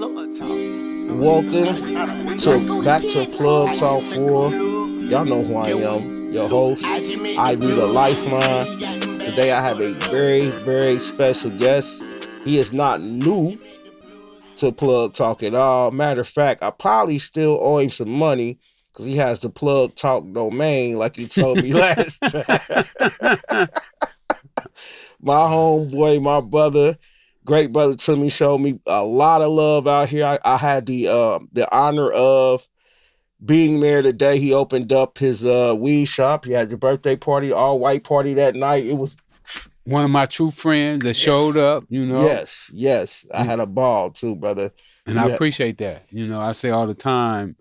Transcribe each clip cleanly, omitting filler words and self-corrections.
Welcome to back to Plug Talk 4. Y'all know who I am, your host, I Be the Lifeline. Today I have a very, very special guest. He is not new to Plug Talk at all. Matter of fact, I probably still owe him some money because he has the Plug Talk domain like he told me last time. My homeboy, my brother, great brother to me, showed me a lot of love out here. I had the honor of being there the day he opened up his weed shop. He had the birthday party, all white party that night. It was one of my true friends that showed up, you know. Yes. I had a ball too, brother. And I appreciate that. You know, I say all the time,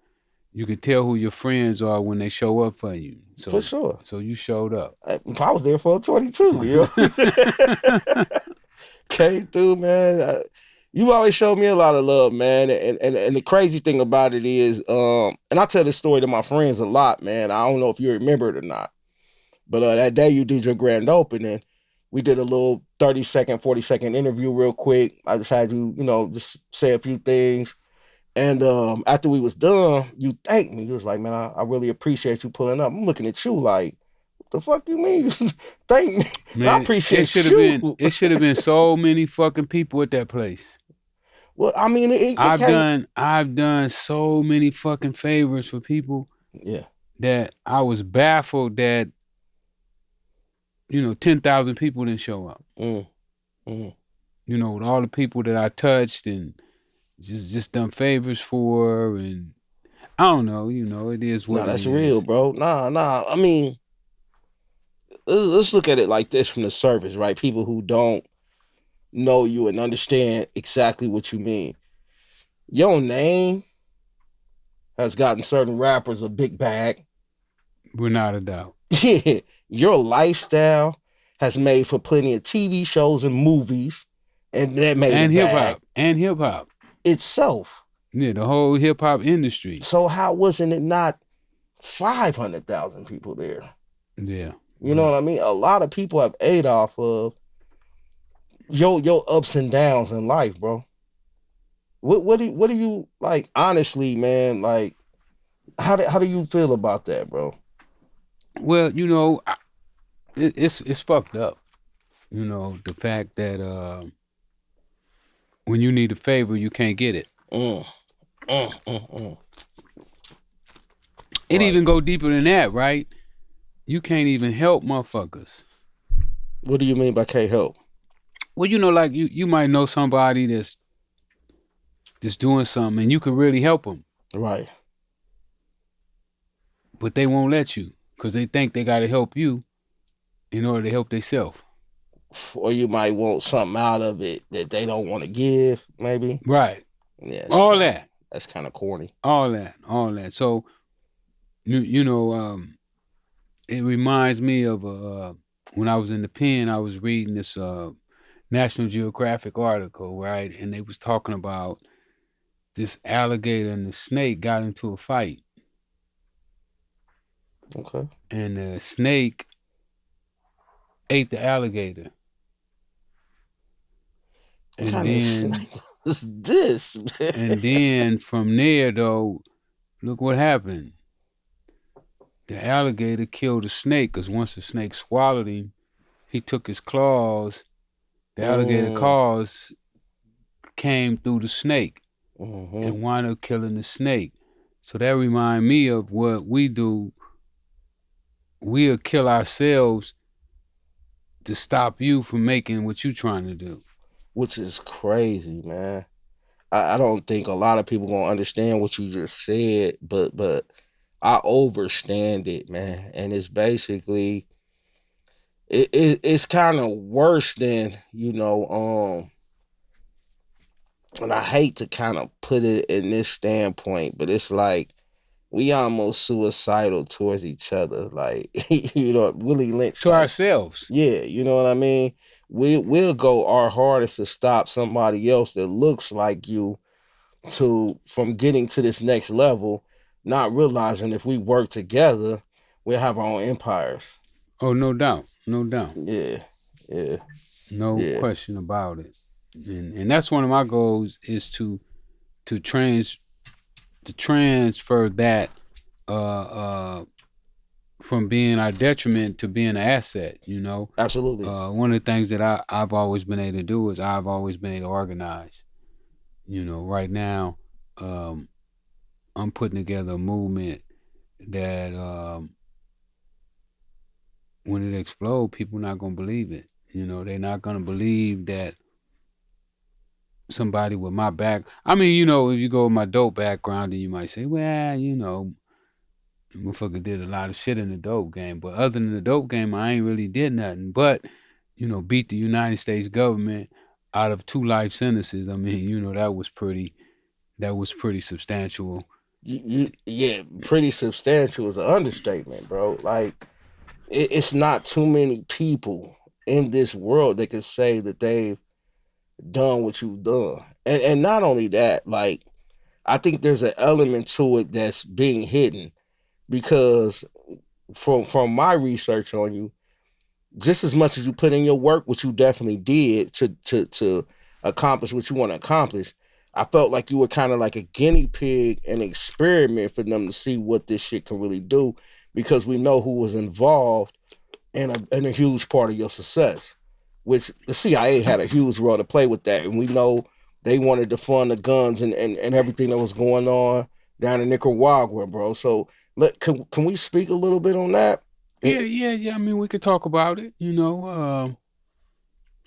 you can tell who your friends are when they show up for you. So, for sure. So you showed up. I was there for 22, you know. Came through, man. You always showed me a lot of love, man. And the crazy thing about it is, and I tell this story to my friends a lot, man. I don't know if you remember it or not. But that day you did your grand opening, we did a little 30-second, 40-second interview real quick. I just had you, just say a few things. And after we was done, you thanked me. You was like, man, I really appreciate you pulling up. I'm looking at you like, what the fuck you mean? Thank me. Man, I appreciate you. It should have been so many fucking people at that place. Well, I mean, I've done so many fucking favors for people. Yeah. That I was baffled that 10,000 people didn't show up. With all the people that I touched and just done favors for, and I don't know, it is what that's real, bro. Nah. I mean, let's look at it like this from the surface, right? People who don't know you and understand exactly what you mean. Your name has gotten certain rappers a big bag. Without a doubt. Yeah. Your lifestyle has made for plenty of TV shows and movies, and that made hip hop itself. Yeah, the whole hip hop industry. So how wasn't it not 500,000 people there? Yeah. You know what I mean? A lot of people have ate off of your ups and downs in life, bro. What do you like? Honestly, man, like how do you feel about that, bro? Well, it's fucked up. The fact that when you need a favor, you can't get it. It even go deeper than that, right? You can't even help motherfuckers. What do you mean by can't help? Well, like you might know somebody that's doing something and you can really help them. Right. But they won't let you because they think they got to help you in order to help themselves. Or you might want something out of it that they don't want to give, maybe. Right. Yeah. That. That's kind of corny. All that. So, it reminds me of when I was in the pen, I was reading this National Geographic article, right? And they was talking about this alligator and the snake got into a fight. Okay. And the snake ate the alligator. What kind of snake was this, man? And then from there, though, look what happened. The alligator killed the snake because once the snake swallowed him, he took his claws. The alligator claws came through the snake and wound up killing the snake. So that remind me of what we do. We'll kill ourselves to stop you from making what you're trying to do. Which is crazy, man. I don't think a lot of people gonna understand what you just said, but I overstand it, man. And it's basically it's kind of worse than, and I hate to kind of put it in this standpoint, but it's like we almost suicidal towards each other, like Willie Lynch to ourselves. Yeah, you know what I mean. We'll go our hardest to stop somebody else that looks like you from getting to this next level, not realizing if we work together, we'll have our own empires. Oh, no doubt. Yeah. No question about it. And that's one of my goals is to to transfer that uh, uh, from being our detriment to being an asset. Absolutely. One of the things that I've always been able to do is I've always been able to organize. Right now, um, I'm putting together a movement that when it explodes, people not gonna believe it. They're not gonna believe that somebody with my back. I mean, if you go with my dope background, then you might say, well, the motherfucker did a lot of shit in the dope game. But other than the dope game, I ain't really did nothing but, beat the United States government out of 2 life sentences. I mean, that was pretty substantial. Yeah, pretty substantial is an understatement, bro. Like it's not too many people in this world that can say that they've done what you've done. And not only that, like I think there's an element to it that's being hidden because from my research on you, just as much as you put in your work, which you definitely did to accomplish what you want to accomplish, I felt like you were kind of like a guinea pig, an experiment for them to see what this shit can really do, because we know who was involved in a huge part of your success, which the CIA had a huge role to play with that, and we know they wanted to fund the guns and everything that was going on down in Nicaragua, bro. So can we speak a little bit on that? Yeah, yeah, yeah. I mean, we could talk about it.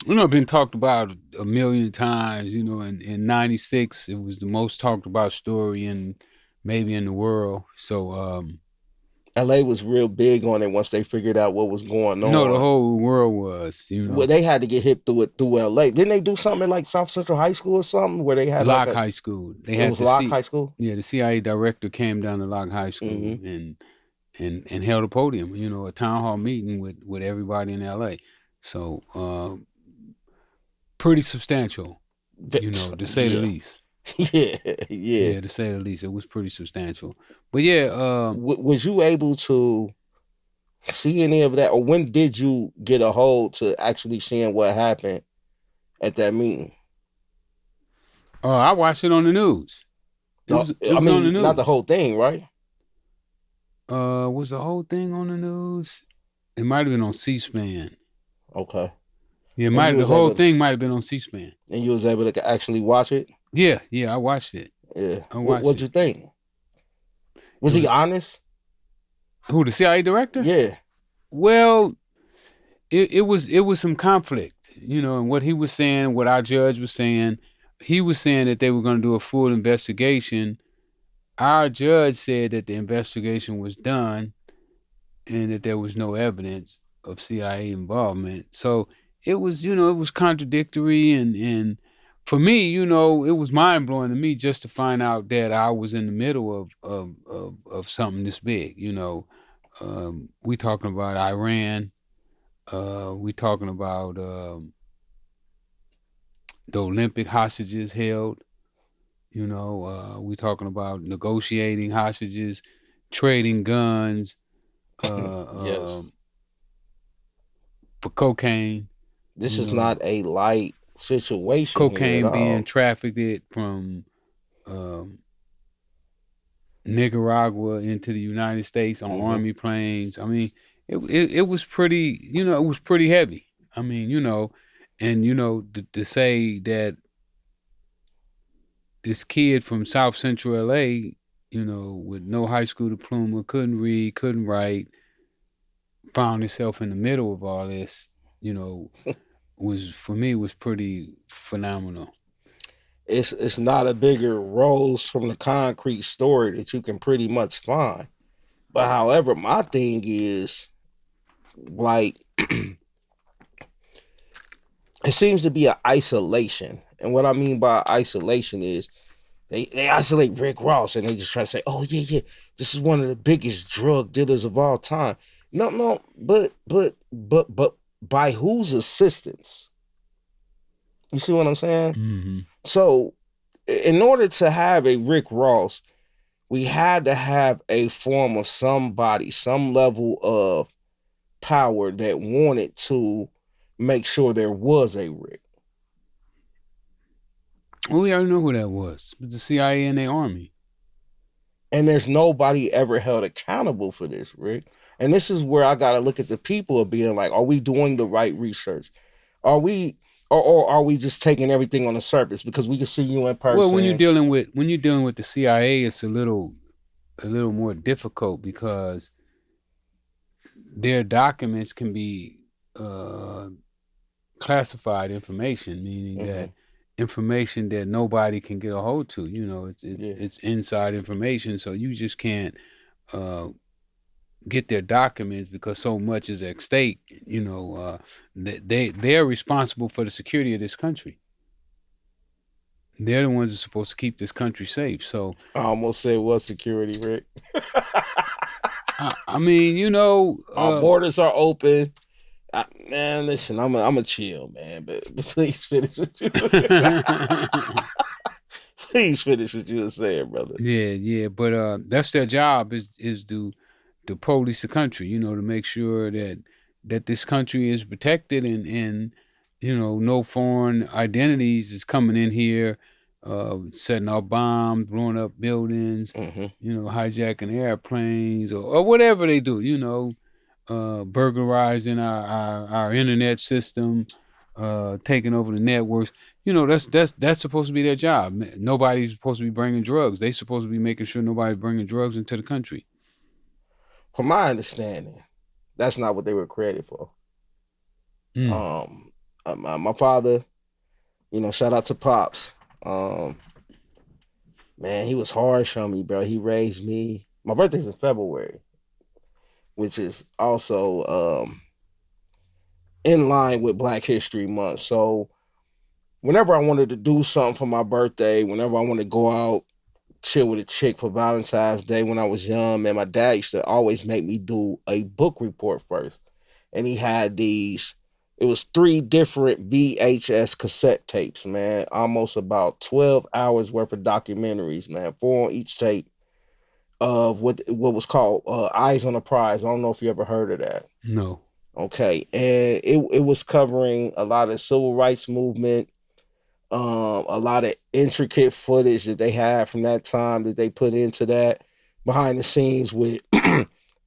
Been talked about a million times. In '96, it was the most talked about story in maybe in the world. So, LA was real big on it once they figured out what was going no, the on. whole world was. Well, they had to get hit through it through LA. Didn't they do something like South Central High School or something where they had like Locke a High School. They it had was to Locke see. High School? Yeah, the CIA director came down to Locke High School Mm-hmm. and held a podium. A town hall meeting with everybody in LA. So, pretty substantial. To say the Yeah. least. Yeah, yeah. Yeah, to say the least, it was pretty substantial. But yeah, Was you able to see any of that, or when did you get a hold to actually seeing what happened at that meeting? I watched it on the news. It No, was it I was on the mean, not the news. whole thing, right? Was the whole thing on the news? It might have been on C-SPAN. Okay. Yeah, And you the was whole able to, thing might have been on C-SPAN. and you was able to actually watch it. Yeah, yeah, I watched it. Yeah. I watched What'd you it. think? It Was he was honest? who, the CIA director? Yeah. Well, it was some conflict, and what he was saying, what our judge was saying. He was saying that they were going to do a full investigation. Our judge said that the investigation was done and that there was no evidence of CIA involvement. So it was contradictory, and for me, it was mind blowing to me just to find out that I was in the middle of something this big. We talking about Iran. We talking about the Olympic hostages held. We talking about negotiating hostages, trading guns, Yes. for cocaine. This You is not know, a light situation here at cocaine being all. trafficked from um, Nicaragua into the United States on Hmm. army planes. I mean, it was pretty. It was pretty heavy. I mean, and to say that this kid from South Central LA, with no high school diploma, couldn't read, couldn't write, found himself in the middle of all this, you know, was for me was pretty phenomenal. It's not a bigger rose from the concrete story that you can pretty much find. But however, my thing is like it seems to be an isolation. And what I mean by isolation is they isolate Rick Ross and they just try to say, oh yeah, yeah, this is one of the biggest drug dealers of all time. No, no, but by whose assistance? You see what I'm saying? Mm-hmm. So in order to have a Rick Ross, we had to have a form of somebody, some level of power that wanted to make sure there was a Rick. Well, we already know who that was. It was the CIA and their army. And there's nobody ever held accountable for this, Rick. And this is where I gotta look at the people of being like, are we doing the right research? Are we or are we just taking everything on the surface? Because we can see you in Well, person. when you're dealing with the CIA, it's a little more difficult because their documents can be uh, classified information, meaning Mm-hmm. that information that nobody can get a hold to. Yeah. It's inside information, so you just can't uh, get their documents because so much is at stake. They're responsible for the security of this country. They're the ones that are supposed to keep this country safe. So, I almost said what security, Rick. I mean, Our borders are open. Man, listen, I'm a chill, man, but please finish what you please finish what you were saying, brother. yeah, but that's their job is to police the country, to make sure that this country is protected and no foreign identities is coming in here, setting off bombs, blowing up buildings, Mm-hmm. hijacking airplanes or whatever they do, burglarizing our internet system, taking over the networks. That's supposed to be their job. Nobody's supposed to be bringing drugs. They supposed to be making sure nobody's bringing drugs into the country. From my understanding, that's not what they were created for. Mm. My father, shout out to Pops. Um, man, he was harsh on me, bro. He raised me. My birthday's in February, which is also in line with Black History Month. So whenever I wanted to do something for my birthday, whenever I wanted to go out, chill with a chick for Valentine's Day when I was young, man, my dad used to always make me do a book report first. And he had it was 3 different VHS cassette tapes, man. Almost about 12 hours worth of documentaries, man. 4 on each tape of what was called Eyes on the Prize. I don't know if you ever heard of that. No. Okay. And it was covering a lot of civil rights movement, a lot of intricate footage that they had from that time that they put into that behind the scenes with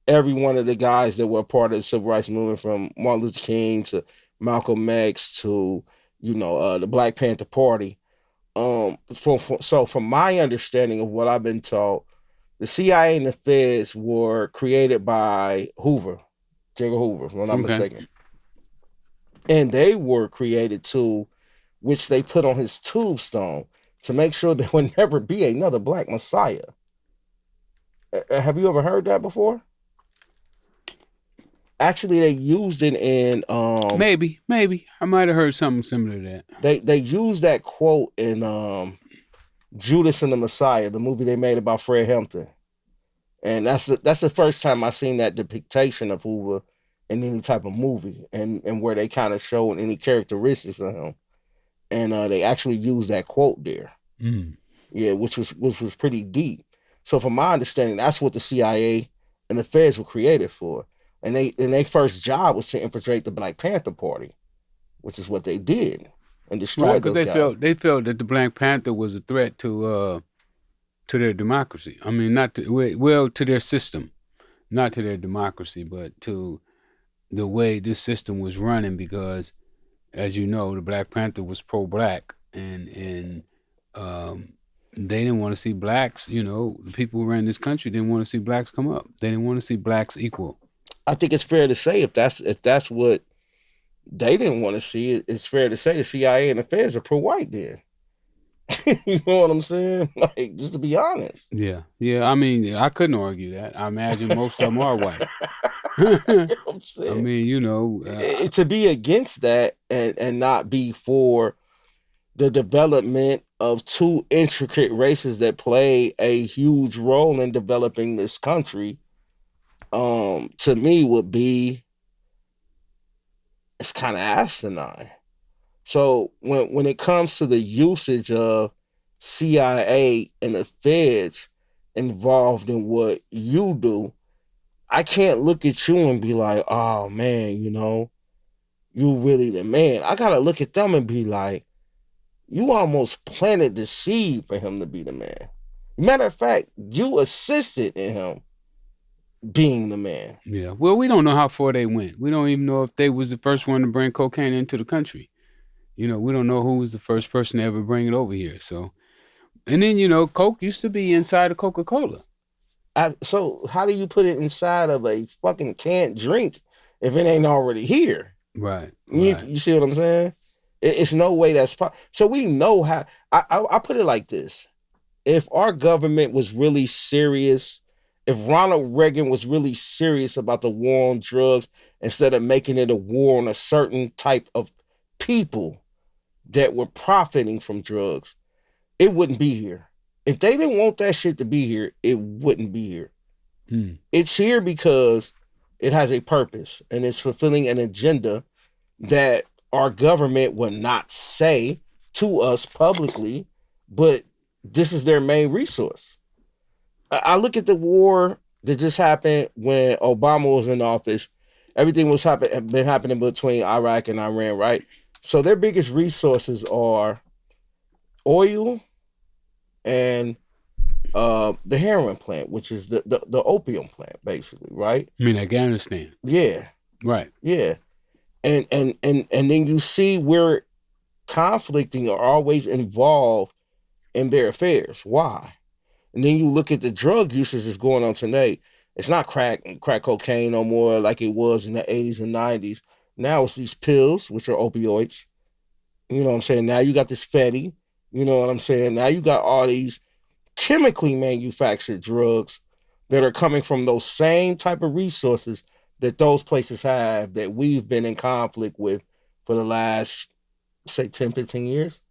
every one of the guys that were part of the civil rights movement, from Martin Luther King to Malcolm X to the Black Panther Party. So from my understanding of what I've been taught, the CIA and the Feds were created by Hoover, J. Edgar Hoover, if I'm not Okay. mistaken, and they were created to which they put on his tombstone to make sure there would never be another Black Messiah. Have you ever heard that before? Actually, they used it in Maybe I might have heard something similar to that. they used that quote in Judas and the Messiah, the movie they made about Fred Hampton, and that's the first time I seen that depiction of Hoover in any type of movie, and where they kind of showed any characteristics of him, and they actually used that quote there. Mm. Yeah, which was pretty deep. So from my understanding, that's what the CIA and the Feds were created for. And their first job was to infiltrate the Black Panther Party, which is what they did and Right, destroyed because those guys. they felt that the Black Panther was a threat to their democracy. I mean, not to well to their system, not to their democracy, but to the way this system was running. Because, as you know, the Black Panther was pro-black, and they didn't want to see blacks. The people who ran this country didn't want to see blacks come up. They didn't want to see blacks equal. I think it's fair to say if that's what they didn't want to see, it's fair to say the CIA and the Feds are pro-white then. You know what I'm saying? Like, just to be honest. Yeah, yeah. I mean, I couldn't argue that. I imagine most of them are white. You know I what I'm saying? mean, To be against that and not be for the development of two intricate races that play a huge role in developing this country, to me would be, it's kind of asinine. So when it comes to the usage of CIA and the feds involved in what you do, I can't look at you and be like, oh man, you really the man. I gotta look at them and be like, You almost planted the seed for him to be the man. Matter of fact, you assisted in him being the man. Yeah. Well, we don't know how far they went. We don't even know if they was the first one to bring cocaine into the country. We don't know who was the first person to ever bring it over here. So, and then Coke used to be inside of Coca-Cola. So how do you put it inside of a fucking canned drink if it ain't already here? Right. You see what I'm saying? It's no way that's possible. So we know how. I put it like this: if our government was really serious, if Ronald Reagan was really serious about the war on drugs, instead of making it a war on a certain type of people that were profiting from drugs, it wouldn't be here. If they didn't want that shit to be here, it wouldn't be here. It's here because it has a purpose and it's fulfilling an agenda that our government would not say to us publicly, but this is their main resource. I look at the war that just happened when Obama was in office. Everything was been happening between Iraq and Iran, right? So their biggest resources are oil and the heroin plant, which is the opium plant, basically, right? I mean Afghanistan. Yeah. Right. Yeah. And then you see where conflicting are always involved in their affairs. Why? And then you look at the drug usage that's going on today. It's not crack cocaine no more like it was in the 80s and 90s. Now it's these pills, which are opioids. You know what I'm saying? Now you got this fatty. You know what I'm saying? Now you got all these chemically manufactured drugs that are coming from those same type of resources that those places have that we've been in conflict with for the last, say, 10, 15 years,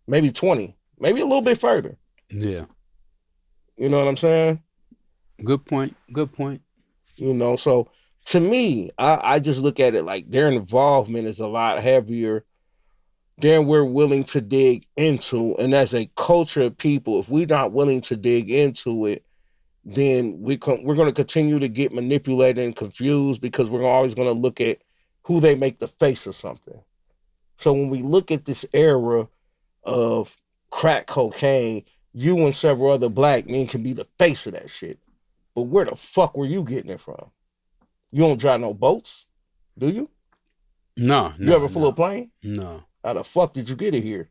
maybe 20, maybe a little bit further. Yeah. You know what I'm saying? Good point. So to me, I just look at it like their involvement is a lot heavier than we're willing to dig into. And as a culture of people, if we're not willing to dig into it, then we're going to continue to get manipulated and confused because we're always going to look at who they make the face of something. So when we look at this era of crack cocaine, you and several other black men can be the face of that shit. But where the fuck were you getting it from? You don't drive no boats, do you? No. You ever flew a plane? No. How the fuck did you get it here?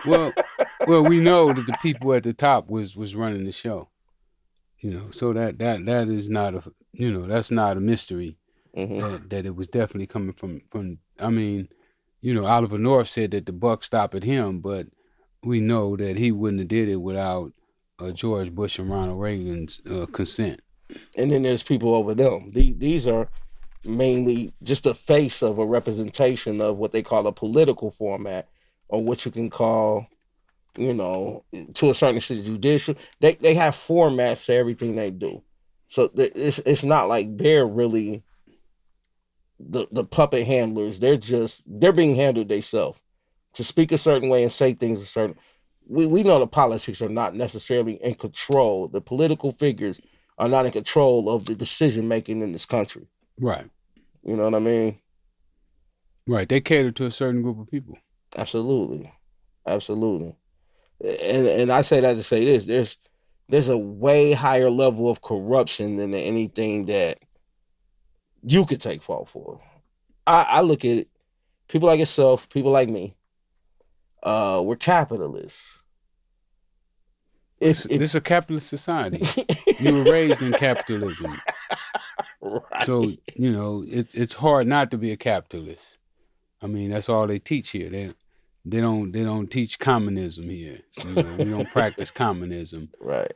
well, we know that the people at the top was running the show. So that is not that's not a mystery. Mm-hmm. That it was definitely coming from. I mean, Oliver North said that the buck stopped at him, but we know that he wouldn't have did it without George Bush and Ronald Reagan's consent. And then there's people over them. These are mainly just a face of a representation of what they call a political format, or what you can call, to a certain extent, judicial. They have formats to everything they do. So it's not like they're really the puppet handlers. They're being handled themselves to speak a certain way and say things a certain. We know the politics are not necessarily in control. The political figures are not in control of the decision making in this country. Right. You know what I mean? Right. They cater to a certain group of people. Absolutely. And I say that to say this: there's a way higher level of corruption than anything that you could take fault for. I look at it, people like yourself, people like me, we're capitalists. This is a capitalist society. You were raised in capitalism. Right. So, it's hard not to be a capitalist. I mean, that's all they teach here. They don't teach communism here. We don't practice communism. Right.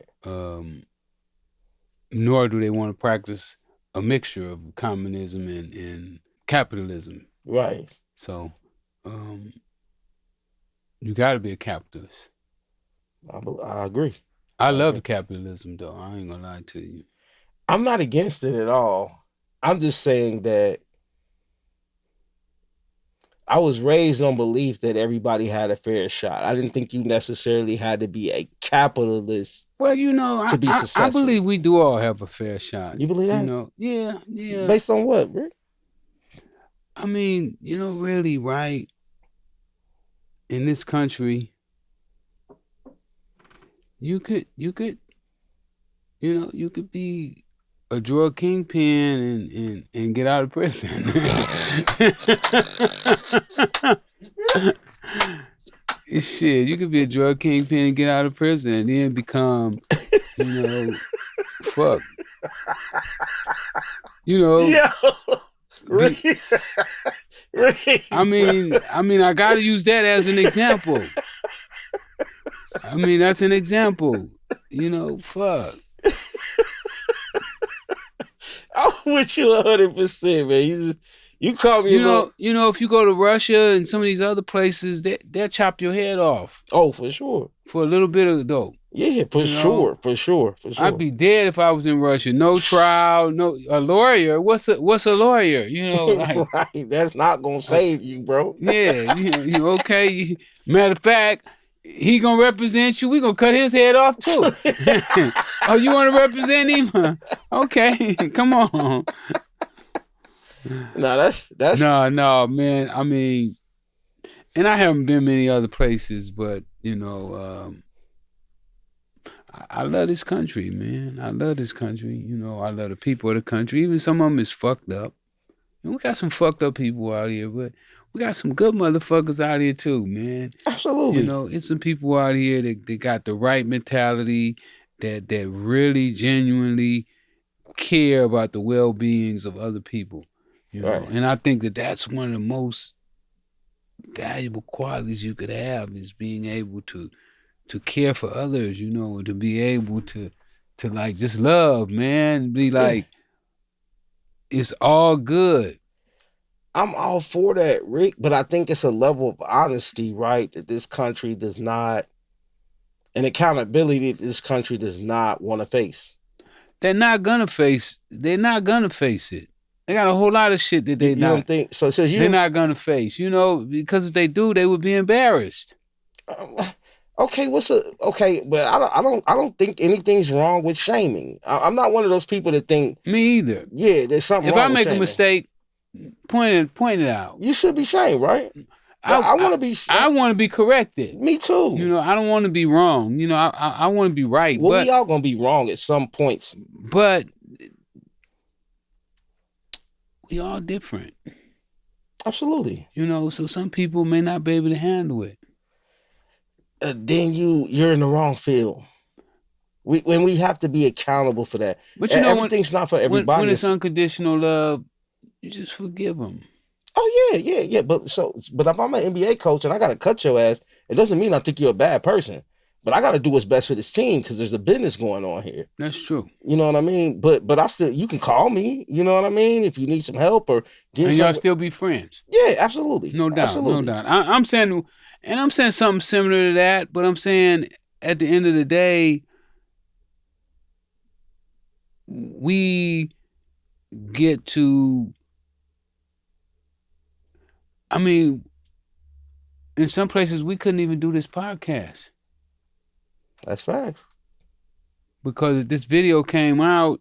Nor do they want to practice a mixture of communism and capitalism. Right. So, you got to be a capitalist. I agree. I love capitalism, though. I ain't gonna lie to you. I'm not against it at all. I'm just saying that I was raised on belief that everybody had a fair shot. I didn't think you necessarily had to be a capitalist. Well, to be successful. I believe we do all have a fair shot. You believe that? Yeah. Based on what, bro? I mean, really, right? in this country, you could be a drug kingpin and get out of prison. Shit, you could be a drug kingpin and get out of prison and then become, fuck. Yeah. I mean, I gotta use that as an example. I mean, that's an example. Fuck. I'm with you 100%, man. You call me if you go to Russia and some of these other places, they'll chop your head off. Oh, for sure. For a little bit of dope. Yeah, for sure. I'd be dead if I was in Russia. No trial, no a lawyer. What's a lawyer? Right. That's not gonna save you, bro. Yeah, okay. Matter of fact, he gonna represent you. We gonna cut his head off too. Oh, you want to represent him? Okay, come on. No, that's no, man. I mean, and I haven't been many other places, but I love this country, man. I love this country. I love the people of the country. Even some of them is fucked up. And we got some fucked up people out here, but we got some good motherfuckers out here too, man. Absolutely. It's some people out here that got the right mentality, that really genuinely care about the well-beings of other people. Right. And I think that's one of the most valuable qualities you could have is being able to care for others, and to be able to like just love, man, be like, it's all good. I'm all for that, Rick, but I think it's a level of honesty, right, that this country does not, and accountability that this country does not want to face. They're not gonna face it. They got a whole lot of shit that they you don't think so? They're not gonna face, because if they do, they would be embarrassed. Okay, but I don't think anything's wrong with shaming. I'm not one of those people that think. Me either. Yeah, there's something wrong with shaming. If I make a mistake, point it out. You should be shamed, right? I want to be. I want to be corrected. Me too. I don't want to be wrong. I want to be right. Well, but we all gonna be wrong at some points. But we all different. Absolutely. So some people may not be able to handle it. Then you're in the wrong field. When we have to be accountable for that. But everything's not for everybody. When it's unconditional love, you just forgive them. Oh yeah. But if I'm an NBA coach and I gotta cut your ass, it doesn't mean I think you're a bad person. But I gotta do what's best for this team because there's a business going on here. That's true. You know what I mean? But I still, you can call me. You know what I mean? If you need some help or y'all still be friends. Yeah, absolutely. No doubt. Absolutely. No doubt. I'm saying something similar to that, but I'm saying at the end of the day, we get to. I mean, in some places we couldn't even do this podcast. That's facts. Because if this video came out,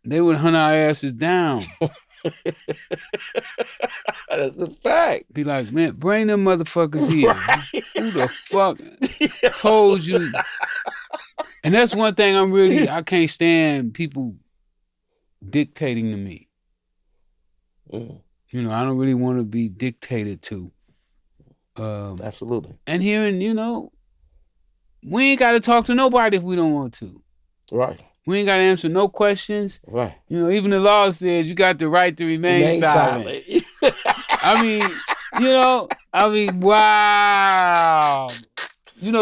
they would hunt our asses down. That's a fact. Be like, man, bring them motherfuckers here. Right. Who the fuck told you? And that's one thing I can't stand people dictating to me. I don't really want to be dictated to. Absolutely. And hearing, we ain't got to talk to nobody if we don't want to. Right. We ain't got to answer no questions. Right. Even the law says you got the right to remain silent. Wow.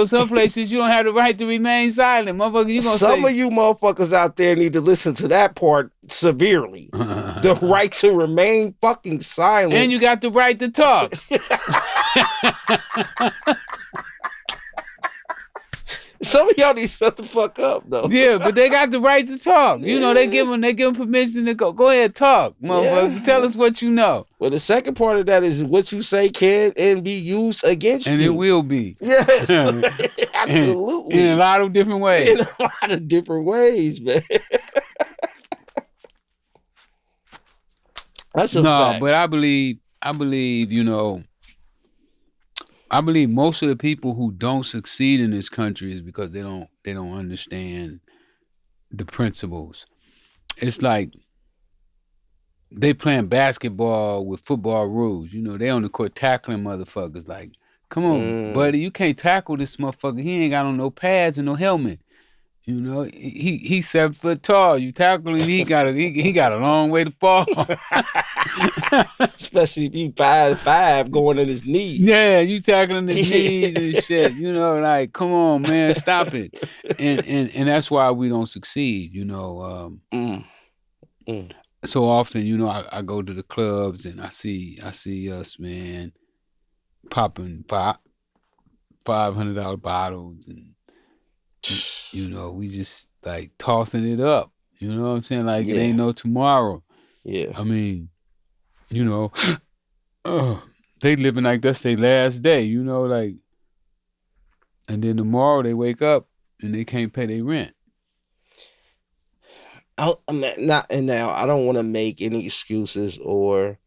Some places you don't have the right to remain silent. Motherfucker, Some of you motherfuckers out there need to listen to that part severely. The right to remain fucking silent. And you got the right to talk. Some of y'all need to shut the fuck up, though. Yeah, but they got the right to talk. They give them permission to go ahead, talk, motherfucker. Yeah. Tell us what you know. Well, the second part of that is what you say can and be used against you. And it will be. Yes, absolutely. In a lot of different ways. In a lot of different ways, man. That's a fact. But I believe, I believe most of the people who don't succeed in this country is because they don't understand the principles. It's like they playing basketball with football rules. You know, they on the court tackling motherfuckers. Like, come on, buddy, you can't tackle this motherfucker. He ain't got on no pads and no helmet. You know, he's 7 foot tall. You tackle him, he got a long way to fall. Especially if he 5'5" going in his knees. Yeah, you tackling his knees and shit. You know, like, come on, man, stop it. And that's why we don't succeed. You know, so often, you know, I go to the clubs and I see us, man, popping $500 bottles, and you know, we just like tossing it up. You know what I'm saying? Like, it ain't no tomorrow. Yeah. I mean, you know, they living like that's their last day. You know, like, and then tomorrow they wake up and they can't pay their rent. Now I don't want to make any excuses or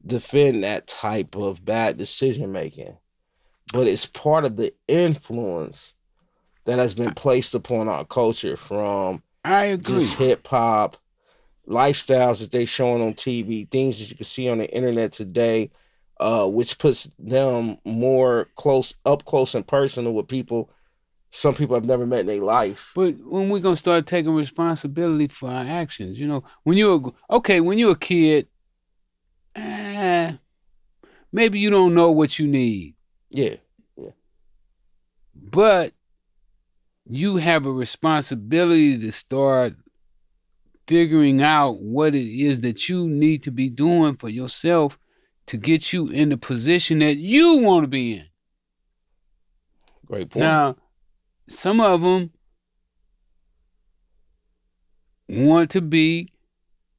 defend that type of bad decision making, but it's part of the influence that has been placed upon our culture from just hip hop, lifestyles that they showing on TV, things that you can see on the internet today, which puts them more up close and personal with people some people have never met in their life. But when we gonna start taking responsibility for our actions, you know, when you're a kid, maybe you don't know what you need. Yeah. But you have a responsibility to start figuring out what it is that you need to be doing for yourself to get you in the position that you want to be in. Great point. Now, some of them want to be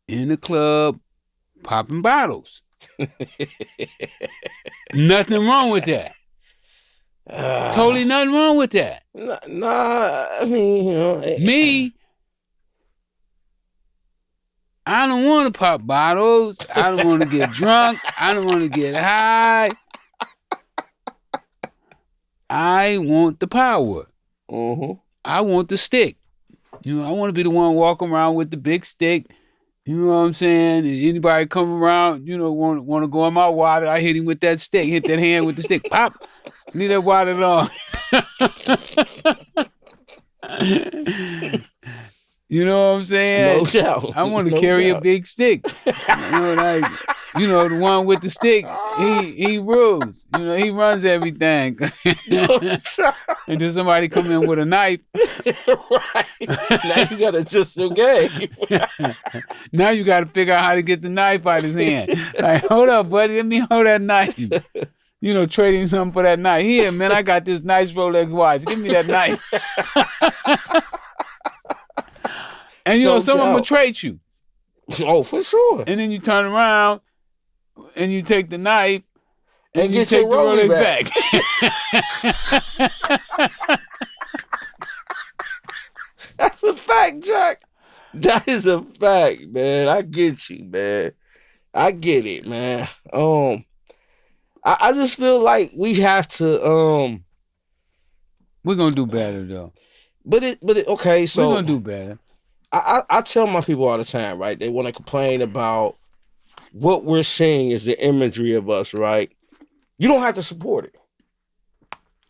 in the club popping bottles. Nothing wrong with that. Totally nothing wrong with that. Nah, I mean, you know, me, I don't want to pop bottles. I don't want to get drunk. I don't want to get high. I want the power. I want the stick. You know, I want to be the one walking around with the big stick. You know what I'm saying? Anybody come around, you know, want to go in my water, I hit him with that stick. Hit that hand with the stick. Pop. Leave that water alone. You know what I'm saying? No doubt. I want to carry a big stick. You know, like, you know, the one with the stick, he rules. You know, he runs everything. And then somebody come in with a knife. Right. Now you gotta adjust your game. Now you gotta figure out how to get the knife out of his hand. Like, hold up, buddy, let me hold that knife. You know, trading something for that knife. Here, man, I got this nice Rolex watch. Give me that knife. And you know, someone will trade you. Oh, for sure. And then you turn around and you take the knife and you get take your the Rolex back. That's a fact, Jack. That is a fact, man. I get you, man. I get it, man. I just feel like we have to we're gonna do better though. But okay, so we're gonna do better. I tell my people all the time, right? They want to complain about what we're seeing is the imagery of us, right? You don't have to support it.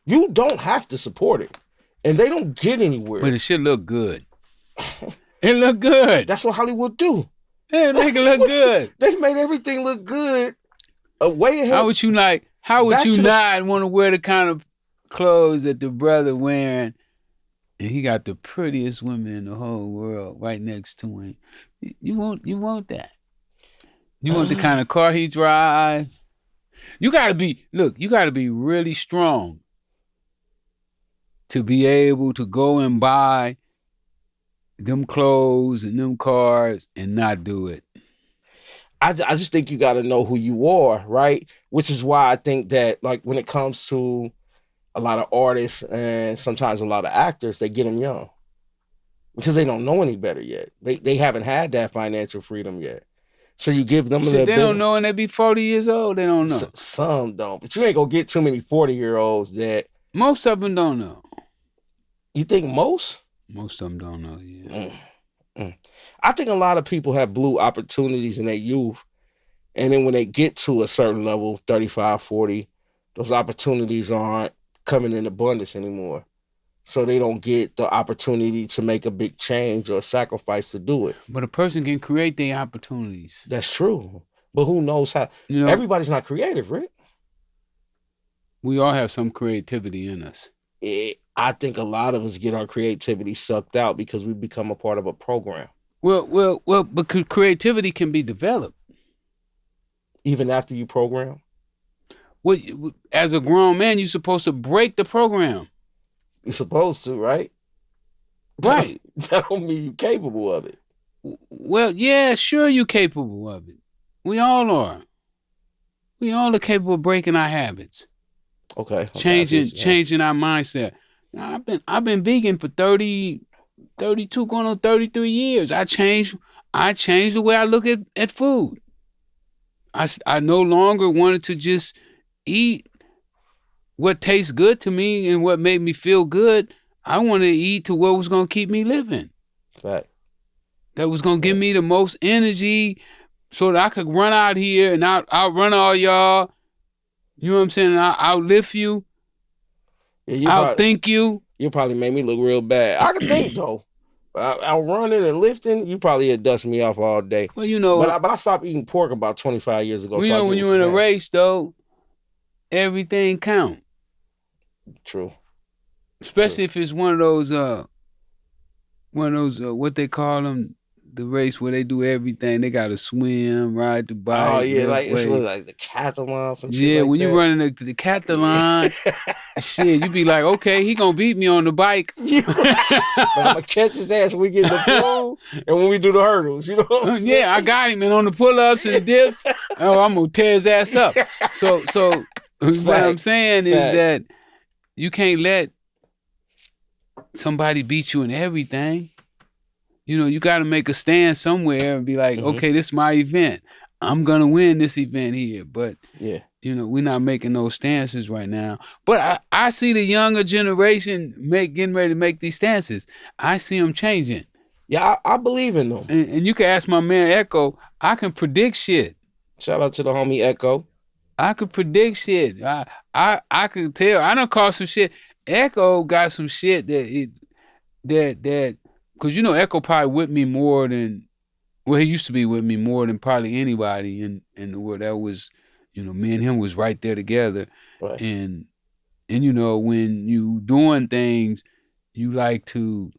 You don't have to support it. And they don't get anywhere. But it should look good. It look good. That's what Hollywood do. Yeah, make it look good. They made everything look good. Way ahead. How would you not want to wear the kind of clothes that the brother wearing? And he got the prettiest women in the whole world right next to him. You want that. You want the kind of car he drives. You gotta be really strong to be able to go and buy them clothes and them cars and not do it. I just think you gotta know who you are, right? Which is why I think that, like, when it comes to a lot of artists and sometimes a lot of actors, they get them young because they don't know any better yet. They haven't had that financial freedom yet. So you give them the Shit, they don't ability. know, and they be 40 years old. They don't know. Some don't, but you ain't gonna get too many 40-year-olds that. Most of them don't know. You think most? Most of them don't know. Yeah. Mm, mm. I think a lot of people have blew opportunities in their youth, and then when they get to a certain level, 35, 40, those opportunities aren't coming in abundance anymore. So they don't get the opportunity to make a big change or sacrifice to do it. But a person can create their opportunities. That's true. But who knows how? You know, Everybody's not creative, Rick. we all have some creativity in us. I think a lot of us get our creativity sucked out because we become a part of a program. Well, but creativity can be developed. Even after you program? Well, as a grown man, you're supposed to break the program. You're supposed to, right? Right. That don't mean you're capable of it. Well, yeah, sure you're capable of it. We all are. We all are capable of breaking our habits. Okay. Changing our mindset. Now, I've been vegan for 30, 32, going on 33 years. I changed the way I look at food. I no longer wanted to just eat what tastes good to me and what made me feel good. I wanted to eat to what was going to keep me living. Right. That was going to give me the most energy so that I could run out here and outrun all y'all. You know what I'm saying? I'll lift you. Yeah, I'll think you. You probably made me look real bad. I can think though. Out running and lifting, you probably had dust me off all day. Well, you know. But I stopped eating pork about 25 years ago. Well, you know, when you're in a race, though, everything counts. True. Especially if it's one of those what they call them, the race where they do everything. They got to swim, ride the bike. Oh yeah, like it's like the Cathalon. Some yeah, shit like when that. you running the Cathalon, shit, you be like, okay, he gonna beat me on the bike. But I'm gonna catch his ass when we get in the pool and when we do the hurdles. You know what I'm saying? Yeah, I got him, and on the pull-ups and the dips, I'm gonna tear his ass up. So what I'm saying is that you can't let somebody beat you in everything. You know, you got to make a stand somewhere and be like, okay, this is my event. I'm going to win this event here. But, yeah, you know, we're not making those stances right now. But I see the younger generation getting ready to make these stances. I see them changing. Yeah, I believe in them. And you can ask my man Echo, I can predict shit. Shout out to the homie Echo. I could predict shit. I could tell. I done caught some shit. Echo got some shit that because, you know, Echo probably with me more than, well, he used to be with me more than probably anybody in the world. That was, you know, me and him was right there together. Right. And you know, when you doing things, you like to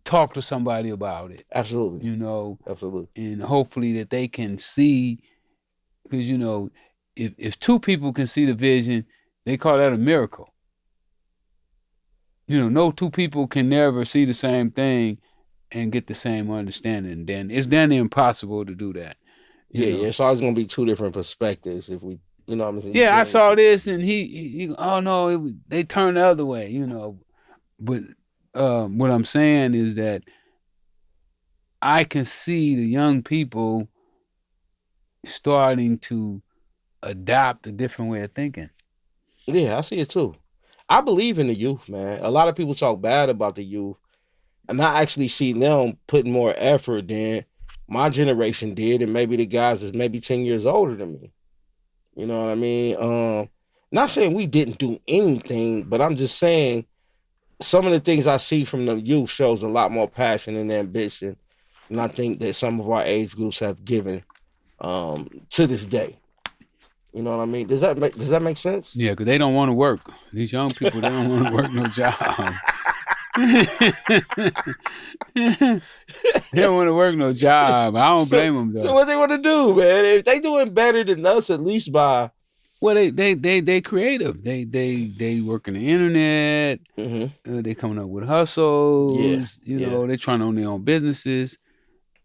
talk to somebody about it. Absolutely. You know. Absolutely. And hopefully that they can see, because, you know, if two people can see the vision, they call that a miracle. You know, no two people can never see the same thing and get the same understanding. Then it's then impossible to do that. Yeah, it's always gonna be two different perspectives if we, you know what I'm saying? Yeah, I saw this and he oh no, they turned the other way, you know. But what I'm saying is that I can see the young people starting to adopt a different way of thinking. Yeah, I see it too. I believe in the youth, man. A lot of people talk bad about the youth, and I actually see them putting more effort than my generation did, and maybe the guys that's maybe 10 years older than me. You know what I mean? Not saying we didn't do anything, but I'm just saying some of the things I see from the youth shows a lot more passion and ambition, and I think that some of our age groups have given to this day. You know what I mean? Does that make sense? Yeah, because they don't want to work. These young people, they don't want to work no job. They don't want to work no job. I don't blame them though. So what they want to do, man? If they doing better than us, at least by they creative. They work in the internet. They coming up with hustles. Yeah, you know, they trying to own their own businesses,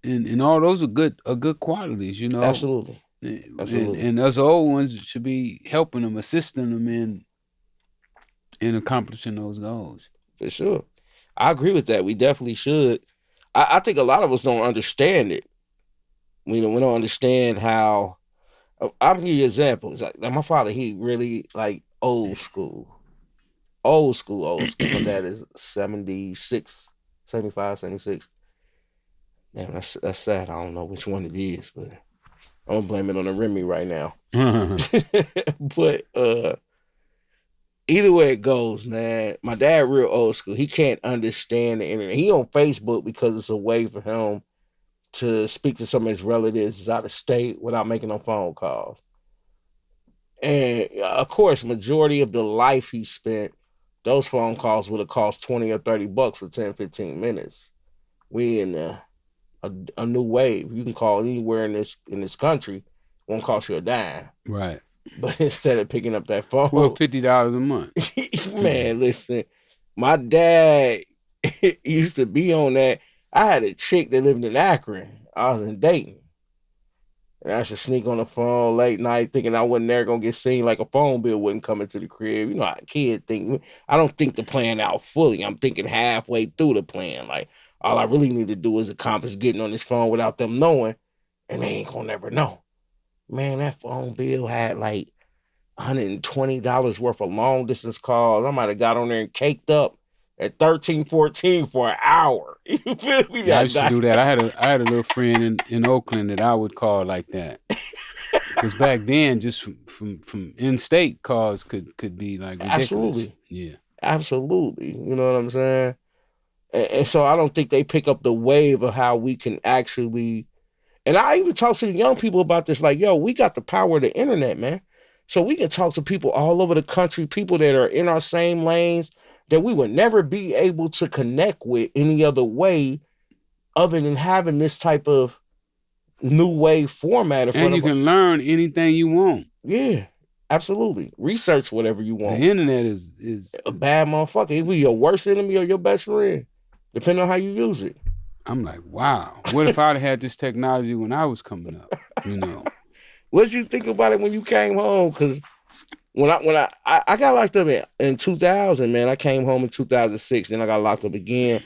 and all those are good qualities. You know, absolutely. And us old ones should be helping them, assisting them in accomplishing those goals. For sure. I agree with that. We definitely should. I think a lot of us don't understand it. We don't understand how. I'll give you examples. Like my father, he really like old school, old school, old school. My dad is 76, 75, 76. Damn, that's sad. I don't know which one it is, but I'm gonna blame it on the Remy right now. But either way it goes, man, my dad real old school. He can't understand the internet. He on Facebook because it's a way for him to speak to some of his relatives out of state without making no phone calls. And of course, majority of the life he spent, those phone calls would have cost 20 or 30 bucks for 10, 15 minutes. We in a new wave. You can call anywhere in this country, won't cost you a dime. Right. But instead of picking up that phone, well, $50 a month. Man, listen, my dad used to be on that. I had a chick that lived in Akron. I was in Dayton. And I used to sneak on the phone late night thinking I wasn't there gonna get seen, like a phone bill wouldn't come into the crib. You know how a kid think. I don't think the plan out fully. I'm thinking halfway through the plan. Like, all I really need to do is accomplish getting on this phone without them knowing, and they ain't gonna never know. Man, that phone bill had like $120 worth of long distance calls. I might have got on there and caked up at 13, 14 for an hour. You feel me? Yeah, I used to do that. I had a little friend in Oakland that I would call like that. Because back then, just from in-state calls could be like ridiculous. Absolutely. Yeah. Absolutely. You know what I'm saying? And so I don't think they pick up the wave of how we can actually. And I even talk to the young people about this, like, yo, we got the power of the internet, man. So we can talk to people all over the country, people that are in our same lanes that we would never be able to connect with any other way other than having this type of new wave format in front And you can learn anything you want. Yeah, absolutely. Research whatever you want. The internet is a bad motherfucker. It be your worst enemy or your best friend, depending on how you use it. I'm like, wow. What if I'd had this technology when I was coming up? You know. What did you think about it when you came home? Because when I got locked up in 2000, man, I came home in 2006. Then I got locked up again.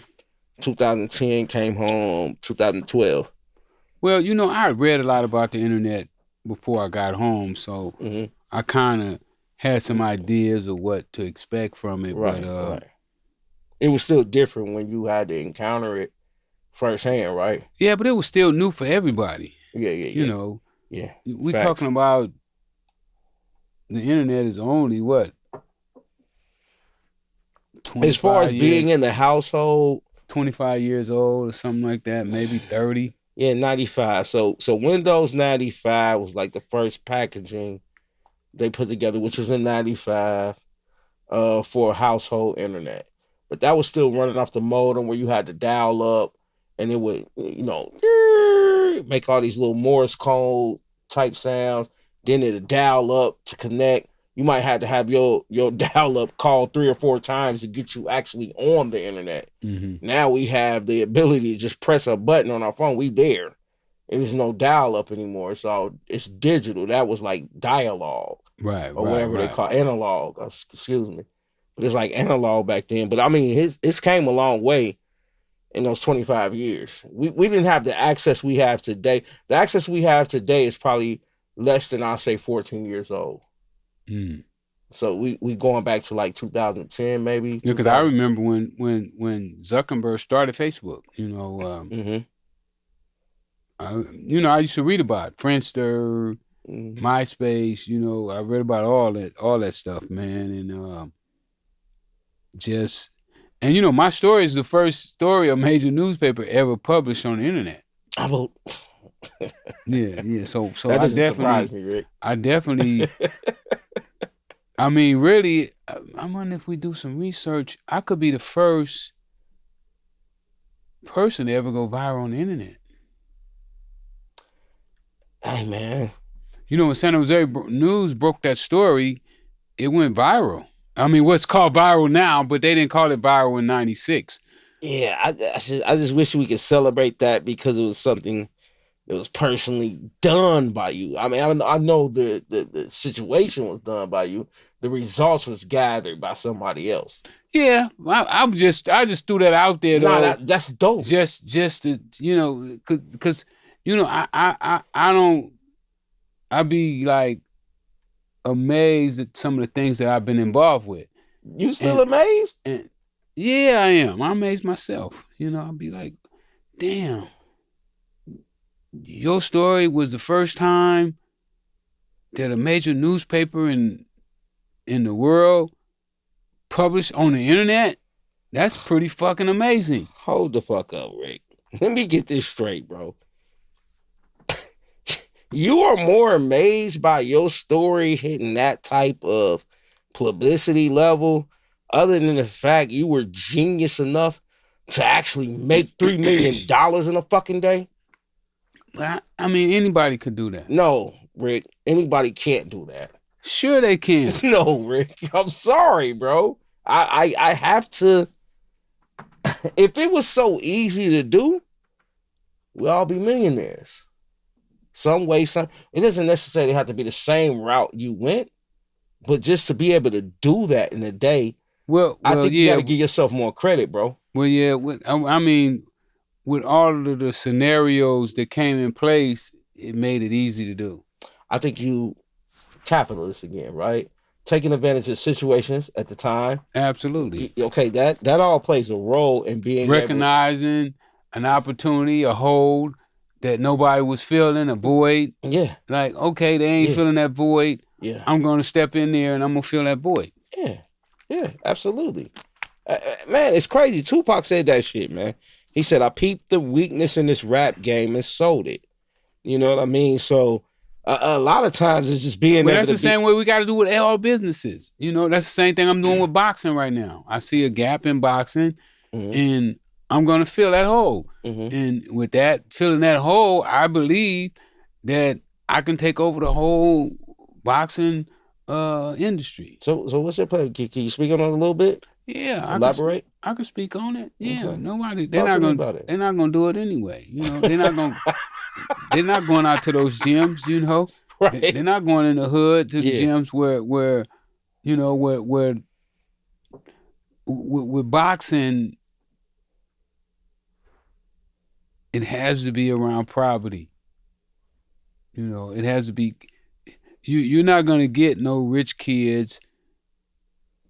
2010, came home 2012. Well, you know, I read a lot about the internet before I got home, so I kind of had some ideas of what to expect from it. Right, but right. It was still different when you had to encounter it firsthand, right? Yeah, but it was still new for everybody. Yeah. You know. Yeah. We're talking about the internet is only what? As far as being in the household, 25 years old or something like that, maybe 30. Yeah, 95. So Windows 95 was like the first packaging they put together, which was in 95 for household internet. But that was still running off the modem where you had to dial up and it would, make all these little Morse code type sounds. Then it'd dial up to connect. You might have to have your dial up call 3 or 4 times to get you actually on the internet. Mm-hmm. Now we have the ability to just press a button on our phone. We there. There's no dial up anymore. It's digital. That was like dialogue. Right. Or whatever they call analog. Excuse me. But it's like analog back then. But I mean, his came a long way in those 25 years. We didn't have the access we have today. The access we have today is probably less than, I'll say, 14 years old. Mm. So we going back to like 2010 maybe. Yeah, because I remember when Zuckerberg started Facebook. I used to read about Friendster, MySpace. I read about all that stuff, man, and my story is the first story a major newspaper ever published on the internet. Yeah. So that doesn't surprise me, Rick. I definitely. I mean, really, I wonder if we do some research. I could be the first person to ever go viral on the internet. Hey, man. When San Jose News broke that story, it went viral. I mean, what's called viral now, but they didn't call it viral in '96. Yeah, I just wish we could celebrate that because it was something that was personally done by you. I mean, I know the situation was done by you. The results was gathered by somebody else. Yeah, I just threw that out there though. That's dope. Just to, because You know, I don't. I be like amazed at some of the things that I've been involved with. You still And amazed? and yeah, I am. I'm amazed myself. You know, I'll be like, damn, your story was the first time that a major newspaper in the world published on the internet. That's pretty fucking amazing. Hold the fuck up, Rick. Let me get this straight, bro. You are more amazed by your story hitting that type of publicity level, other than the fact you were genius enough to actually make $3 million in a fucking day? But I mean, anybody could do that. No, Rick. Anybody can't do that. Sure, they can. No, Rick. I'm sorry, bro. I have to. If it was so easy to do, we'd all be millionaires. Some way, it doesn't necessarily have to be the same route you went, but just to be able to do that in a day, I think you got to give yourself more credit, bro. Well, yeah. I mean, with all of the scenarios that came in place, it made it easy to do. I think you capitalist again, right? Taking advantage of situations at the time. Absolutely. Okay, that all plays a role in being recognizing an opportunity, a hold that nobody was feeling, a void. Yeah. Like, okay, they ain't feeling that void. Yeah. I'm going to step in there and I'm going to fill that void. Yeah. Yeah, absolutely. Man, it's crazy. Tupac said that shit, man. He said, I peeped the weakness in this rap game and sold it. You know what I mean? So a lot of times it's just being. But that's the same way we got to do with all businesses. You know, that's the same thing I'm doing with boxing right now. I see a gap in boxing, and I'm going to fill that hole. And with that, filling that hole, I believe that I can take over the whole boxing industry. So what's your plan? Can you speak on it a little bit? Yeah, elaborate. I can speak on it. Yeah, okay. Nobody. They're not gonna do it anyway. You know, they're not gonna. They're not going out to those gyms. You know, right. They're not going in the hood to the gyms where, you know, where with boxing, it has to be around poverty. You know, it has to be. You're not gonna get no rich kids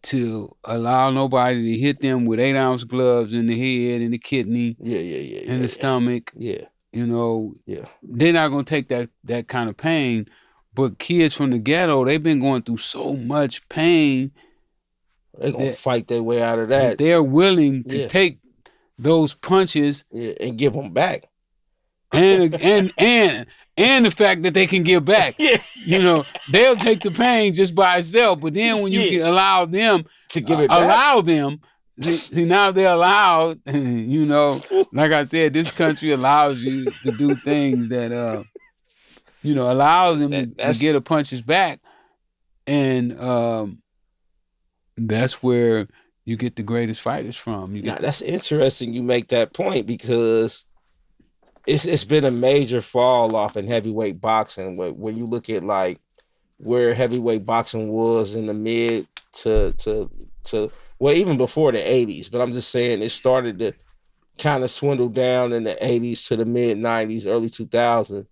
to allow nobody to hit them with 8-ounce gloves in the head and the kidney, and the stomach. Yeah. You know, they're not gonna take that kind of pain. But kids from the ghetto, they've been going through so much pain. They're gonna fight their way out of that. They're willing to take those punches and give them back. And the fact that they can give back. You know, they'll take the pain just by itself. But then when you allow them to give it back, allow them. See, now they're allowed, you know, like I said, this country allows you to do things that, you know, allows them to get a punches back. And that's where you get the greatest fighters from. That's interesting you make that point, because it's been a major fall off in heavyweight boxing. When you look at like where heavyweight boxing was in the mid to well, even before the 80s, but I'm just saying it started to kind of swindle down in the 80s to the mid 90s, early 2000s.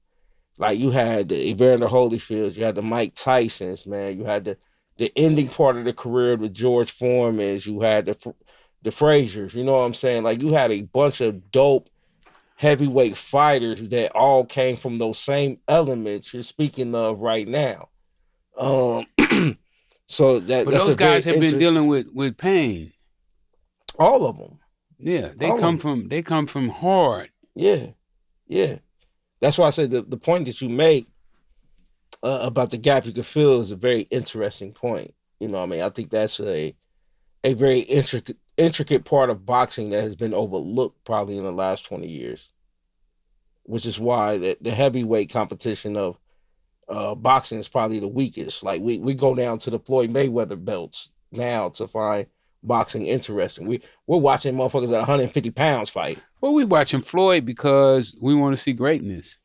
Like you had the Evander Holyfields, you had the Mike Tysons, man. You had the ending part of the career of the George Foremans. You had the Fraziers. You know what I'm saying? Like you had a bunch of dope heavyweight fighters that all came from those same elements you're speaking of right now. So but those guys have been dealing with pain. All of them. Yeah, they come from hard. Yeah. That's why I said the point that you make about the gap you can feel is a very interesting point. You know what I mean? I think that's a very intricate part of boxing that has been overlooked probably in the last 20 years, which is why the heavyweight competition of boxing is probably the weakest. Like we go down to the Floyd Mayweather belts now to find boxing interesting. We're watching motherfuckers at 150 pounds fight. Well, we watching Floyd because we want to see greatness.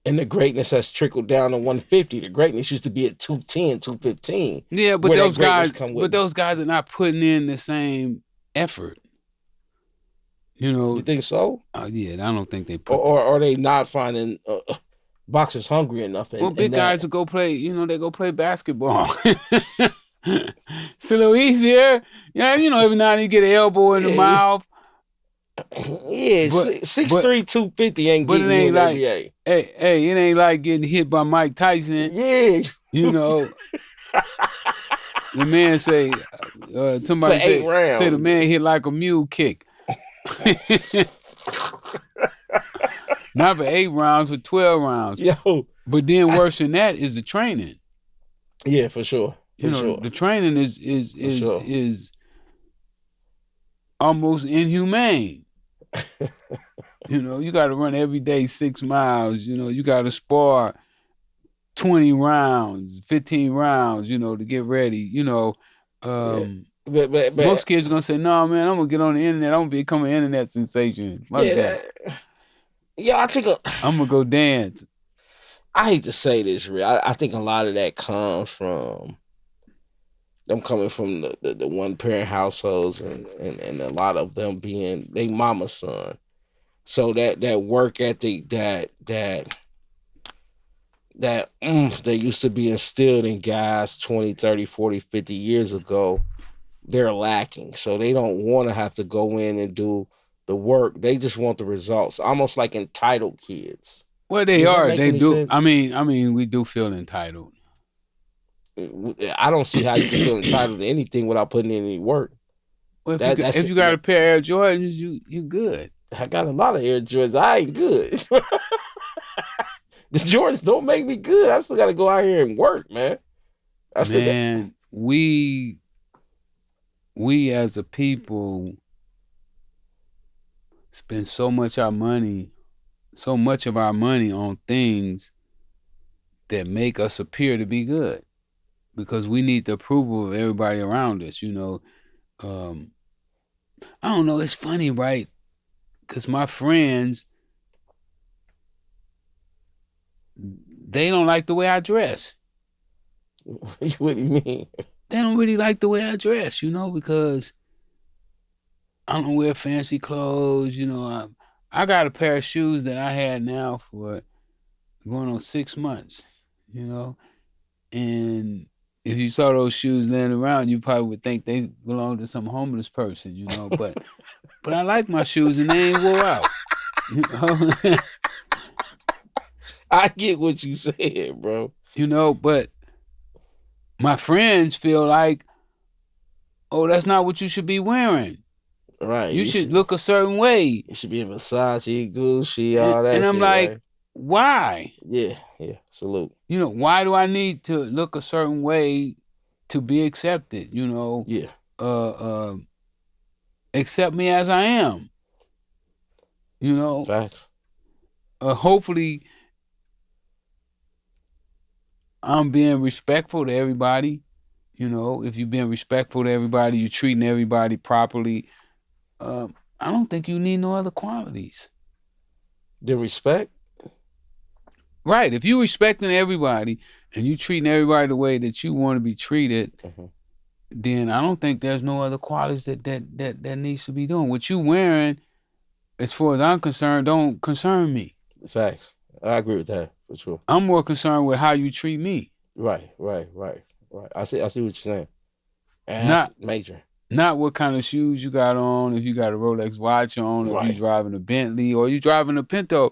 And the greatness has trickled down to 150. The greatness used to be at 210, 215. Yeah, but those guys are not putting in the same effort. You know, You think so? yeah, I don't think they Or, put the. are they not finding boxers hungry enough Well, in big that? guys will go play. You know, they go play basketball. It's a little easier. Yeah, you know, every now and then you get an elbow in the Yeah, mouth, yeah, but 6'3", 250 ain't but it getting you in ain't the like, NBA. hey, it ain't like getting hit by Mike Tyson. Yeah, You know, the man say, for somebody 8 rounds. the man hit like a mule kick. Not for 8 rounds, for 12 rounds. Yo, But then worse than that is the training. yeah, for sure, You for know, sure, the training for sure. is almost inhumane. You know, you got to run every day 6 miles. You know, you got to spar 20 rounds, 15 rounds. You know, to get ready. You know, Yeah, um, but most kids are gonna say, "No, man, I'm gonna get on the internet. I'm gonna become an internet sensation. Fuck yeah, that. yeah. I think I'm gonna go dance." I hate to say this, Rick. I think a lot of that comes from them coming from the one parent households and a lot of them being they mama's son. So that work ethic that that used to be instilled in guys 20, 30, 40, 50 years ago, they're lacking. So they don't want to have to go in and do the work. They just want the results. Almost like entitled kids. Well, they Does that are. make They any do. sense? I mean, we do feel entitled. I don't see how you can feel entitled to anything without putting in any work. Well, That's if you got a pair of Air Jordans, you good. I got a lot of Air Jordans. I ain't good. The Jordans don't make me good. I still got to go out here and work, man. I still got. Man, we as a people spend so much of our money on things that make us appear to be good because we need the approval of everybody around us. You know, um, I don't know. It's funny, right? Because my friends, they don't like the way I dress. What do you mean? They don't really like the way I dress, you know, because I don't wear fancy clothes. You know, I got a pair of shoes that I had now for going on 6 months, you know, and if you saw those shoes laying around, you probably would think they belong to some homeless person, you know, but I like my shoes and they ain't wore out, you know. I get what you said, bro. You know, but my friends feel like, oh, that's not what you should be wearing. Right. You should look a certain way. You should be in Versace, Gucci, all that And I'm shit, like, right? why? Yeah, yeah. Salute. You know, why do I need to look a certain way to be accepted? You know, Yeah. Accept me as I am. You know, Facts. hopefully I'm being respectful to everybody. You know, if you're being respectful to everybody, you're treating everybody properly. I don't think you need no other qualities. The respect. Right. If you respecting everybody and you treating everybody the way that you want to be treated, then I don't think there's no other qualities that needs to be doing. What you wearing, as far as I'm concerned, don't concern me. Facts. I agree with that for sure. I'm more concerned with how you treat me. Right. I see what you're saying. And that's Not major. not what kind of shoes you got on, if you got a Rolex watch on, if you driving a Bentley or you driving a Pinto.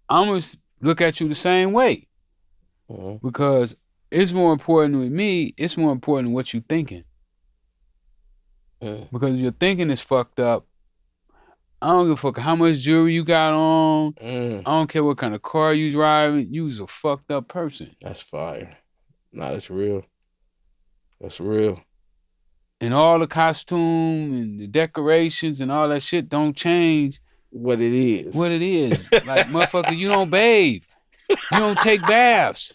I'm gonna look at you the same way. Because it's more important with me, it's more important what you thinking. Because if your thinking is fucked up, I don't give a fuck how much jewelry you got on. I don't care what kind of car you driving. You's a fucked up person. That's fire. Nah, that's real. That's real. And all the costume and the decorations and all that shit don't change what it is. Like, motherfucker, you don't bathe. You don't take baths.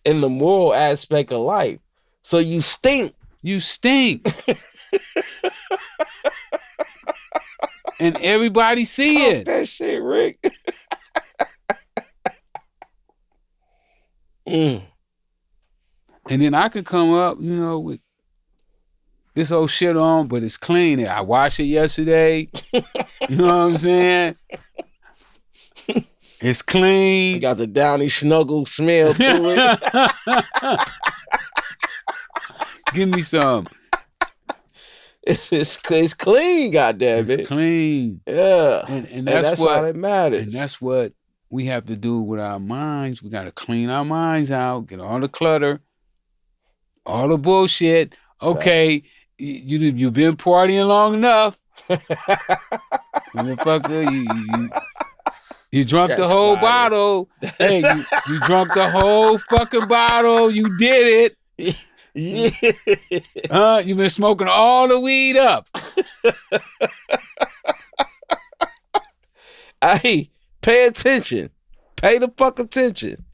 In the moral aspect of life. So you stink. You stink. And everybody see Talk it. that shit, Rick. And then I could come up, you know, with this old shit on, but it's clean. I washed it yesterday. You know what I'm saying? It's clean. It got the Downy Snuggle smell to it. Give me some. It's clean, goddamn it. It's clean. Yeah. And that's what all that matters. And that's what we have to do with our minds. We got to clean our minds out, get all the clutter, all the bullshit. Okay, you've been partying long enough. Motherfucker, you drunk the whole bottle. Hey, you drunk the whole fucking bottle. You did it. Yeah. You've been smoking all the weed up. Hey, pay attention. Pay the fuck attention.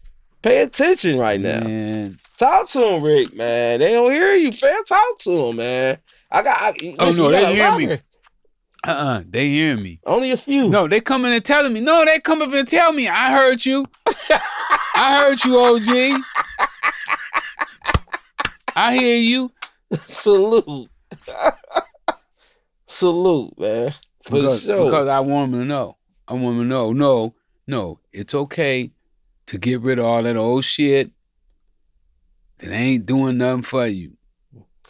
Pay attention right now. Man. Talk to them, Rick, man. They don't hear you, fam. Talk to them, man. Listen, they hear me. They hear me. Only a few. No, they come in and telling me. No, they come up and tell me. I heard you. I heard you, OG. I hear you. Salute. Salute, man. For sure. Because I want them to know. I want them to know. No, it's okay to get rid of all that old shit that ain't doing nothing for you.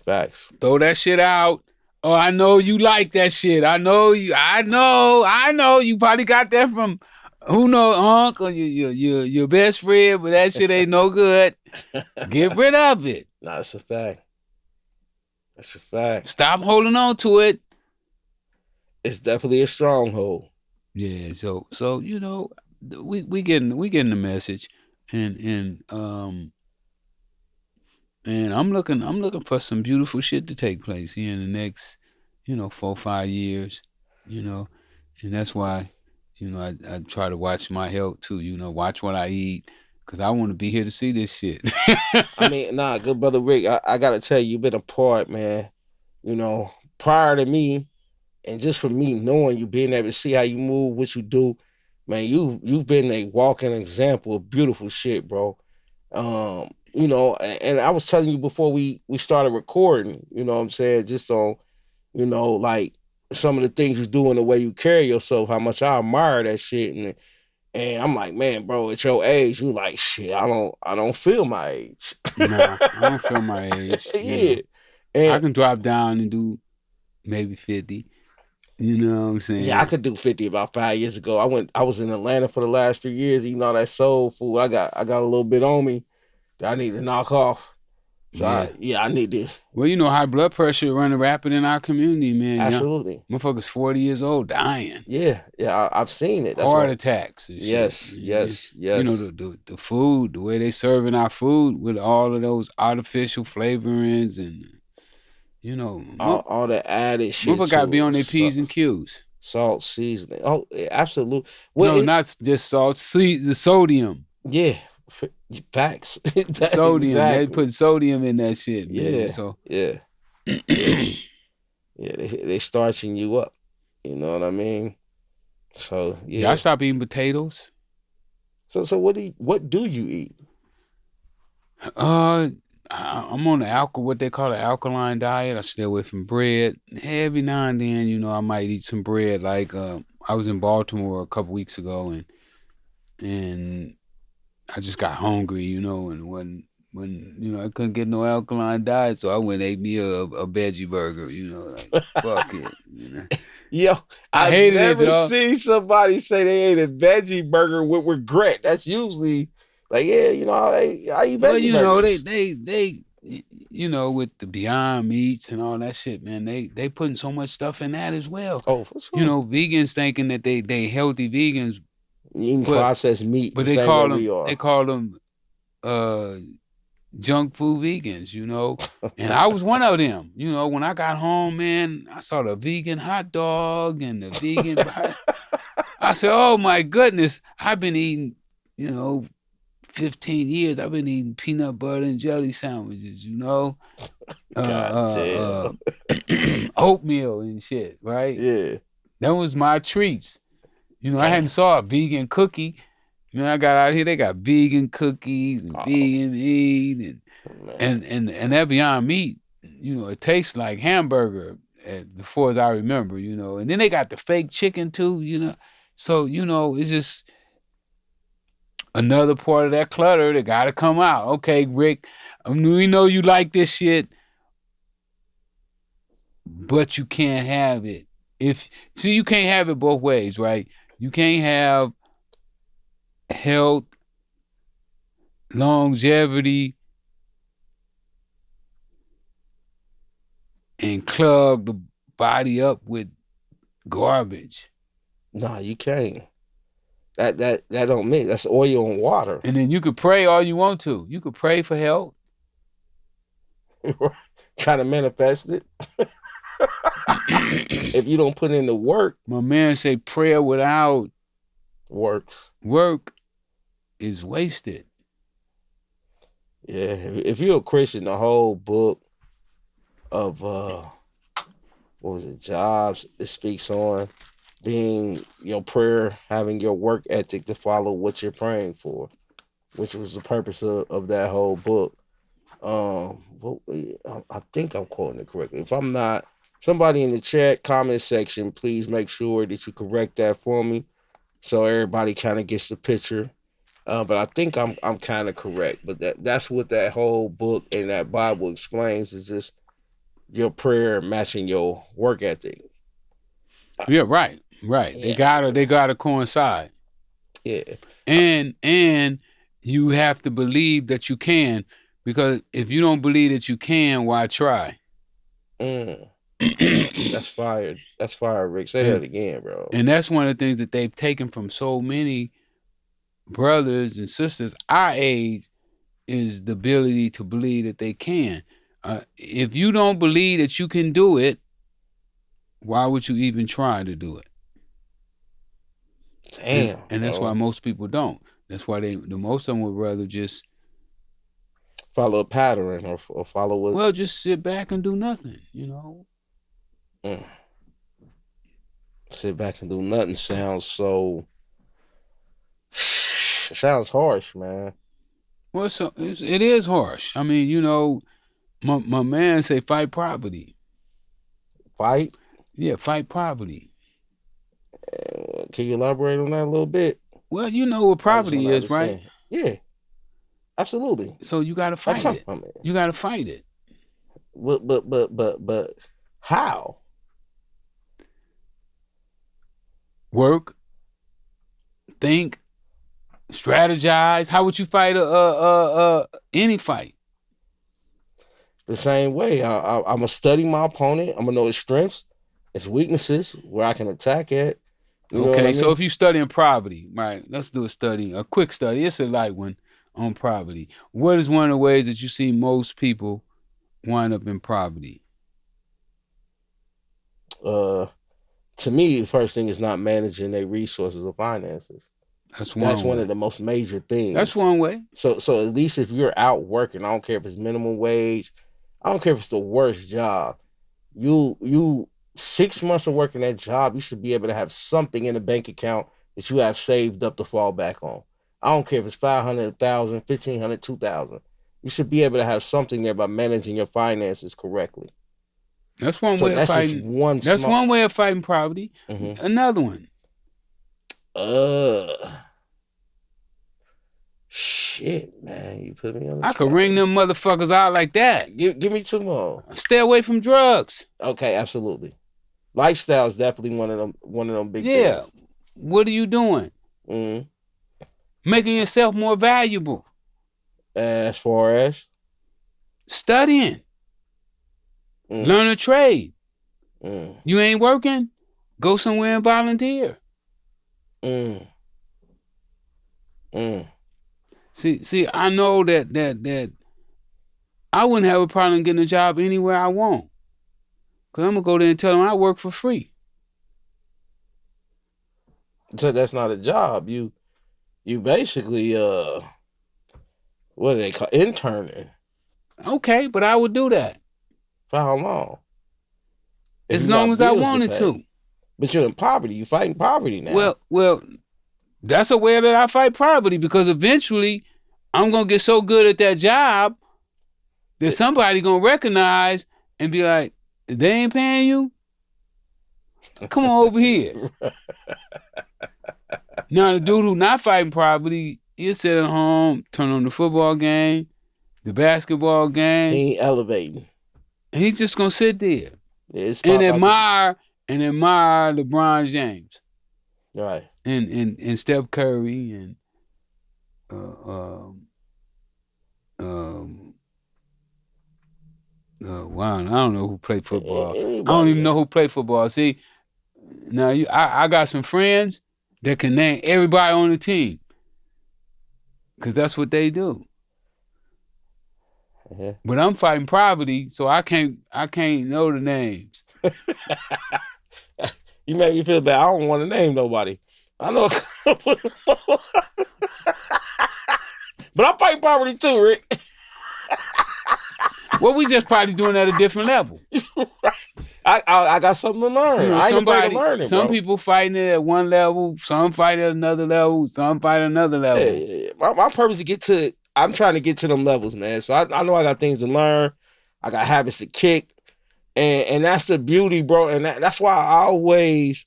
Facts. Throw that shit out. Oh, I know you like that shit. I know you. I know. You probably got that from who know, Unc, or your best friend, but that shit ain't no good. Get rid of it. Nah, that's a fact. That's a fact. Stop holding on to it. It's definitely a stronghold. Yeah. So you know, we getting the message, and I'm looking for some beautiful shit to take place here in the next, 4 or 5 years, and that's why, I try to watch my health too, watch what I eat, because I want to be here to see this shit. I mean, good brother Rick, I got to tell you, you've been a part, man, prior to me, and just for me knowing you, being able to see how you move, what you do, man, you've been a walking example of beautiful shit, bro. And I was telling you before we started recording, you know what I'm saying, just on, like some of the things you do and the way you carry yourself, how much I admire that shit. And I'm like, man, bro, at your age, you like, shit, I don't feel my age. Nah, I don't feel my age. Yeah. And I can drop down and do maybe 50. You know what I'm saying? Yeah, I could do 50 about 5 years ago. I was in Atlanta for the last 3 years, eating all that soul food. I got a little bit on me that I need to knock off. So I need to. Well, high blood pressure running rapid in our community, man. Absolutely. Motherfuckers 40 years old dying. Yeah, I've seen it. That's Heart attacks. Yes. The food, the way they serving our food with all of those artificial flavorings and, all the added shit. Motherfuckers got to be on their P's and Q's. Salt, seasoning. Oh, absolutely. Well, not just salt, the sodium. Yeah. Facts. Sodium. Exactly. They put sodium in that shit. Man. Yeah. So yeah. They starching you up. You know what I mean? So yeah. I stopped eating potatoes. So what do you eat? I'm on what they call an alkaline diet. I stay away from bread. Every now and then, I might eat some bread. Like I was in Baltimore a couple weeks ago, and I just got hungry, and when I couldn't get no alkaline diet, so I went and ate me a veggie burger, like fuck it, Yo, I hated never it, seen somebody say they ate a veggie burger with regret. That's usually like, I eat veggie burgers. They with the Beyond Meats and all that shit, man, they putting so much stuff in that as well. Oh, for sure. Vegans thinking that they healthy vegans. Eating processed meat, but they call them junk food vegans, and I was one of them. When I got home, man, I saw the vegan hot dog and the vegan. I said, "Oh my goodness, I've been eating, 15 years. I've been eating peanut butter and jelly sandwiches, oatmeal and shit, right? Yeah, that was my treats." I hadn't saw a vegan cookie. I got out here, they got vegan cookies and vegan meat and that Beyond Meat, it tastes like hamburger, before as I remember, and then they got the fake chicken too. So, it's just another part of that clutter that got to come out. Okay, Rick, we know you like this shit, but you can't have it. You can't have it both ways, right? You can't have health, longevity, and clog the body up with garbage. Nah, you can't. That don't mean that's oil and water. And then you could pray all you want to. You could pray for health. Trying to manifest it. If you don't put in the work. My man say prayer without work is wasted. Yeah, if you're a Christian, the whole book of Jobs, it speaks on being your prayer, having your work ethic to follow what you're praying for, which was the purpose of that whole book. I think I'm quoting it correctly. If I'm not, somebody in the chat comment section, please make sure that you correct that for me, so everybody kind of gets the picture. But I think I'm kind of correct. But that's what that whole book and that Bible explains, is just your prayer matching your work ethic. Yeah, right. Yeah. They gotta coincide. Yeah. And you have to believe that you can, because if you don't believe that you can, why try? That's fire. That's fire, Rick. Say that again, bro. And that's one of the things that they've taken from so many brothers and sisters our age, is the ability to believe that they can. If you don't believe that you can do it, why would you even try to do it? Damn. And that's why most people don't. That's why the most of them would rather just follow a pattern or follow what. Well, just sit back and do nothing, Sit back and do nothing sounds so. It sounds harsh, man. Well, it is harsh. I mean, my man say fight poverty. Fight? Yeah, fight poverty. Can you elaborate on that a little bit? Well, you know what poverty is, right? Yeah, absolutely. So you got to fight it. You got to fight it. But how? Work, think, strategize. How would you fight any fight? The same way. I'm gonna study my opponent. I'm gonna know his strengths, his weaknesses, where I can attack at. Okay, so if you studying poverty, right? Let's do a quick study. It's a light one on poverty. What is one of the ways that you see most people wind up in poverty? To me, the first thing is not managing their resources or finances. That's one of the most major things. That's one way. So at least if you're out working, I don't care if it's minimum wage, I don't care if it's the worst job. You 6 months of working that job, you should be able to have something in a bank account that you have saved up to fall back on. I don't care if it's 500, 1,000, 1,500, 2,000. You should be able to have something there by managing your finances correctly. That's one way of fighting. That's one way of fighting poverty. Mm-hmm. Another one. Shit, man, you put me on the spot. I could ring them motherfuckers out like that. Give me 2 more. Stay away from drugs. Okay, absolutely. Lifestyle is definitely one of them big things. Yeah. What are you doing? Mm-hmm. Making yourself more valuable. As far as? Studying. Learn a trade. You ain't working? Go somewhere and volunteer. See, I know that I wouldn't have a problem getting a job anywhere I want. Because I'm going to go there and tell them I work for free. So that's not a job. You basically, what do they call interning? Okay, but I would do that. For how long? As long as I wanted to. But you're in poverty. You're fighting poverty now. Well, that's a way that I fight poverty, because eventually I'm going to get so good at that job that somebody going to recognize and be like, they ain't paying you? Come on over here. Now, the dude who not fighting property, he'll sit at home, turn on the football game, the basketball game. He ain't elevating. And he's just going to sit there Yeah, and admire LeBron James. Right. And Steph Curry and wow, I don't know who played football. I don't even know who played football. See, now I got some friends that can name everybody on the team, because that's what they do. Yeah. But I'm fighting poverty, so I can't know the names. You make me feel bad. I don't want to name nobody. I know. But I'm fighting poverty too, Rick. Well, we just probably doing at a different level. Right. I got something to learn. You know, I ain't afraid to learn it, some people fighting it at one level, some fight at another level, some fight at another level. Yeah. My purpose is to get to, I'm trying to get to them levels, man. So I know I got things to learn. I got habits to kick. And that's the beauty, bro. And that's why I always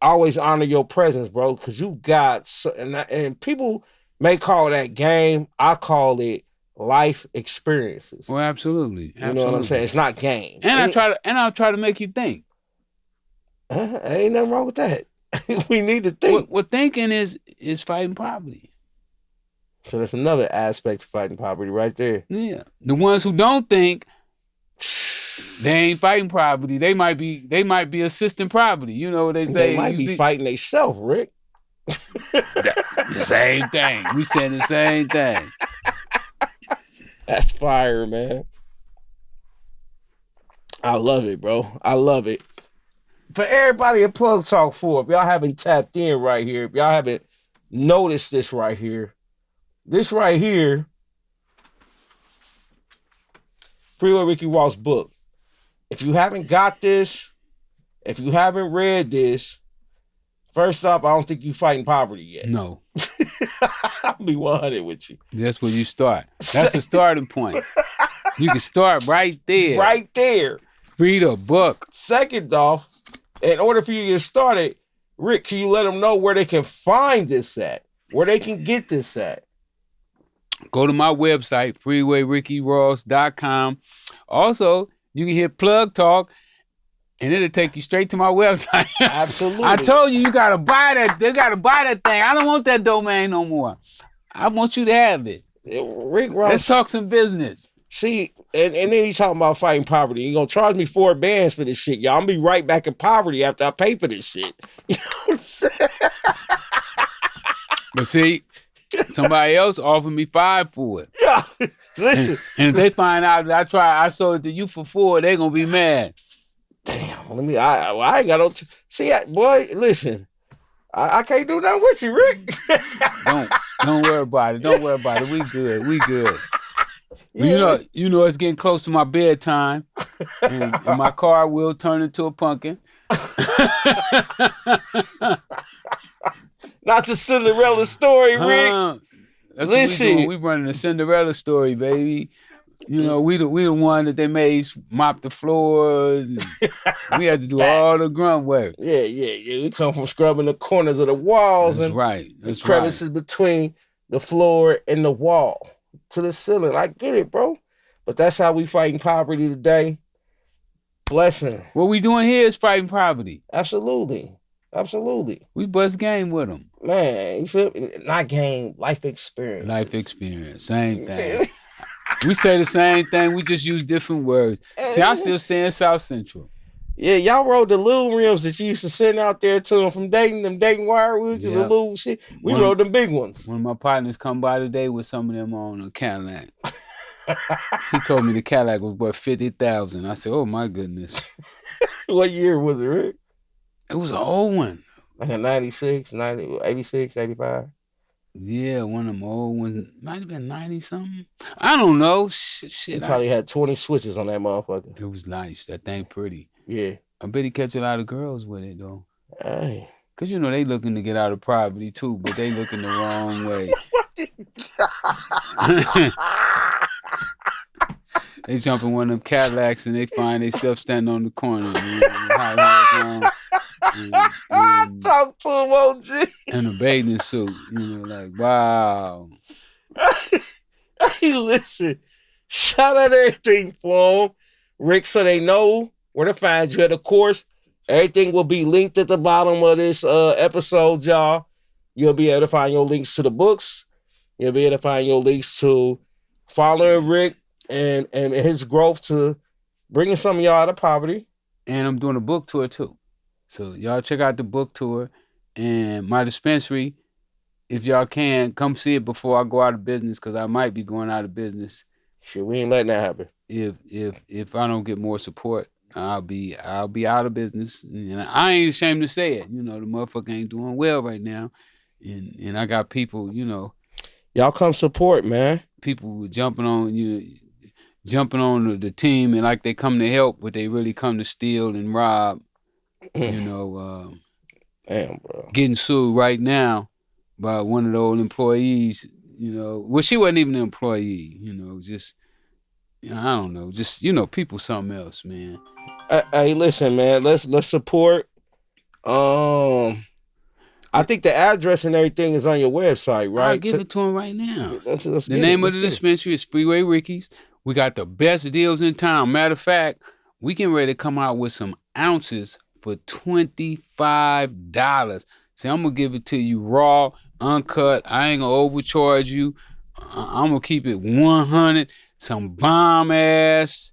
honor your presence, bro. Because you got, and people may call that game. I call it life experiences. Well, absolutely. You know what I'm saying? It's not game. And I'll try to make you think. Ain't nothing wrong with that. We need to think. What thinking is fighting poverty. So that's another aspect of fighting poverty right there. Yeah. The ones who don't think, they ain't fighting poverty. They might be assisting poverty. You know what they say? They might be fighting themselves, Rick. The same thing. We saying the same thing. That's fire, man. I love it, bro. I love it. For everybody at Plug Talk 4, if y'all haven't tapped in right here, if y'all haven't noticed this right here, Freeway Ricky Ross book. If you haven't got this, if you haven't read this, first off, I don't think you fighting poverty yet. No. I'll be 100 with you. That's where you start. That's the starting point. You can start right there. Right there. Read a book. Second off, in order for you to get started, Rick, can you let them know where they can find this at? Where they can get this at? Go to my website, freewayrickyross.com. Also, you can hit Plug Talk, and it'll take you straight to my website. Absolutely. I told you gotta buy that. They gotta buy that thing. I don't want that domain no more. I want you to have it. Rick Ross. Let's talk some business. See, and then he's talking about fighting poverty. He's gonna charge me $4 for this shit, y'all. I'm gonna be right back in poverty after I pay for this shit. You know what I'm saying? But see, somebody else offered me $5 for it. Yeah. Listen. And if they find out that I sold it to you for $4, they're gonna be mad. Damn, I ain't got no see, boy, listen. I can't do nothing with you, Rick. Don't worry about it. Don't worry about it. We good. Yeah. You know, it's getting close to my bedtime, and my car will turn into a pumpkin. Not the Cinderella story, Rick. That's listen, what we doing. We running a Cinderella story, baby. You know, we the one that they made mop the floors. We had to do all the grunt work. Yeah. We come from scrubbing the corners of the walls. That's and right. The crevices between the floor and the wall to the ceiling. I get it, bro. But that's how we fighting poverty today. Blessing. What we doing here is fighting poverty. Absolutely. We bust game with them. Man, you feel me? Not game, life experience. Life experience. Same thing. We say the same thing. We just use different words. See, I still stay in South Central. Yeah, y'all rode the little rims that you used to send out there to them from Dayton, them Dayton Wirewoods, the little shit. We rode them big ones. One of my partners come by today with some of them on a Cadillac. He told me the Cadillac was worth $50,000. I said, oh my goodness. What year was it, Rick? It was an old one. Like a 96, 90, 86, 85? Yeah, one of them old ones. Might have been 90-something. I don't know. Shit. He probably had 20 switches on that motherfucker. It was nice. That thing pretty. Yeah. I bet he catch a lot of girls with it, though. Hey. Because, you know, they looking to get out of poverty, too, but they looking the wrong way. They jump in one of them Cadillacs and they find themselves standing on the corner. High heels on, Talk to him, OG. and a bathing suit. Like, wow. Hey, listen. Shout out everything for them, Rick, so they know where to find you. And of course, everything will be linked at the bottom of this episode, y'all. You'll be able to find your links to the books. You'll be able to find your links to following Rick and his growth to bringing some of y'all out of poverty. And I'm doing a book tour too. So y'all check out the book tour and my dispensary. If y'all can, come see it before I go out of business, because I might be going out of business. Shit, we ain't letting that happen. If I don't get more support, I'll be out of business. And I ain't ashamed to say it. The motherfucker ain't doing well right now. And I got people, Y'all come support, man. People jumping on the team and like they come to help, but they really come to steal and rob. Damn, bro. Getting sued right now by one of those employees. Well, she wasn't even an employee. Just I don't know. Just people something else, man. Hey, listen, man. Let's support. I think the address and everything is on your website, right? I'll give it to him right now. Let's the name of the dispensary is Freeway Ricky's. We got the best deals in town. Matter of fact, we getting ready to come out with some ounces for $25. See, I'm going to give it to you raw, uncut. I ain't going to overcharge you. I'm going to keep it 100. Some bomb ass.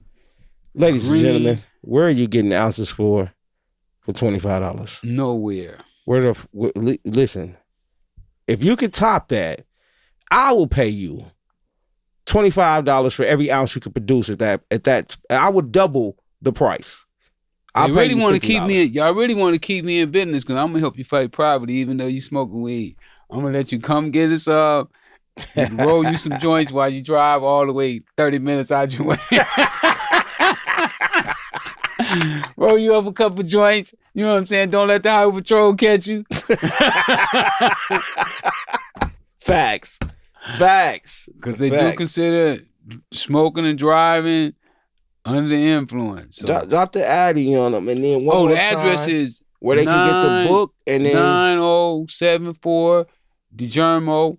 Ladies and gentlemen, where are you getting ounces for $25? Nowhere. Listen, if you could top that, I will pay you $25 for every ounce you could produce at that. I would double the price. Y'all really want to keep me in business, because I'm gonna help you fight poverty, even though you smoking weed. I'm gonna let you come get us up, roll you some joints while you drive all the way 30 minutes out your way. Roll you up a couple joints. You know what I'm saying? Don't let the highway patrol catch you. Facts. Because they do consider smoking and driving under the influence. So. Drop the Addy on them, and then the address is where they can get the book, and then 9074 DeGermo,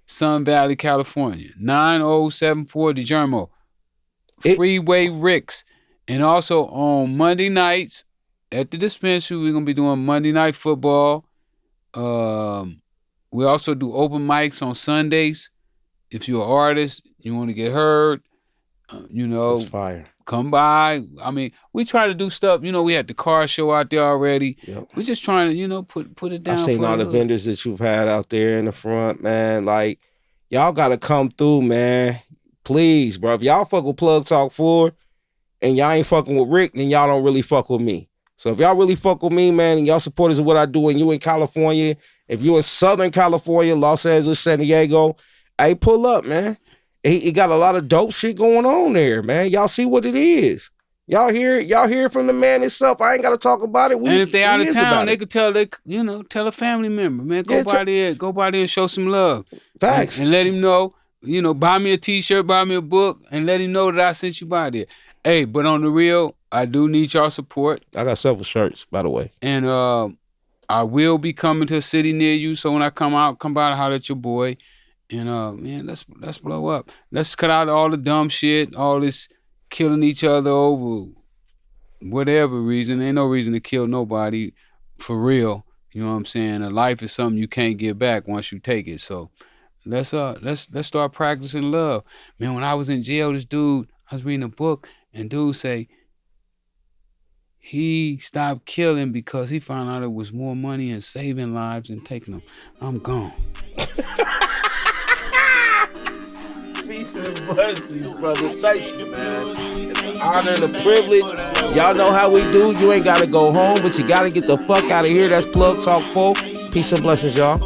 Sun Valley, California. 9074 DeGermo. Freeway Ricks. And also on Monday nights at the dispensary, we're going to be doing Monday Night Football. We also do open mics on Sundays. If you're an artist, you want to get heard, that's fire. Come by. I mean, we try to do stuff. We had the car show out there already. Yep. We're just trying to, put it down. I've seen all the vendors that you've had out there in the front, man. Like, y'all got to come through, man. Please, bro. If y'all fuck with Plug Talk 4 and y'all ain't fucking with Rick, then y'all don't really fuck with me. So if y'all really fuck with me, man, and y'all supporters of what I do, and you in California, if you in Southern California, Los Angeles, San Diego, hey, pull up, man. He got a lot of dope shit going on there, man. Y'all see what it is. Y'all hear from the man himself. I ain't got to talk about it. And if they out of town, they could tell a family member, man, go by there and show some love. Facts. And let him know, buy me a t-shirt, buy me a book, and let him know that I sent you by there. Hey, but on the real, I do need y'all support. I got several shirts, by the way. And I will be coming to a city near you, so when I come by and holler at your boy. And man, let's blow up. Let's cut out all the dumb shit, all this killing each other over whatever reason. Ain't no reason to kill nobody for real. You know what I'm saying? A life is something you can't get back once you take it. So let's start practicing love. Man, when I was in jail, this dude, I was reading a book, and dude say he stopped killing because he found out it was more money in saving lives than taking them. I'm gone. Peace and blessings, brother. Thank you, man. It's an honor and a privilege. Y'all know how we do. You ain't got to go home, but you got to get the fuck out of here. That's Plug Talk 4. Peace and blessings, y'all.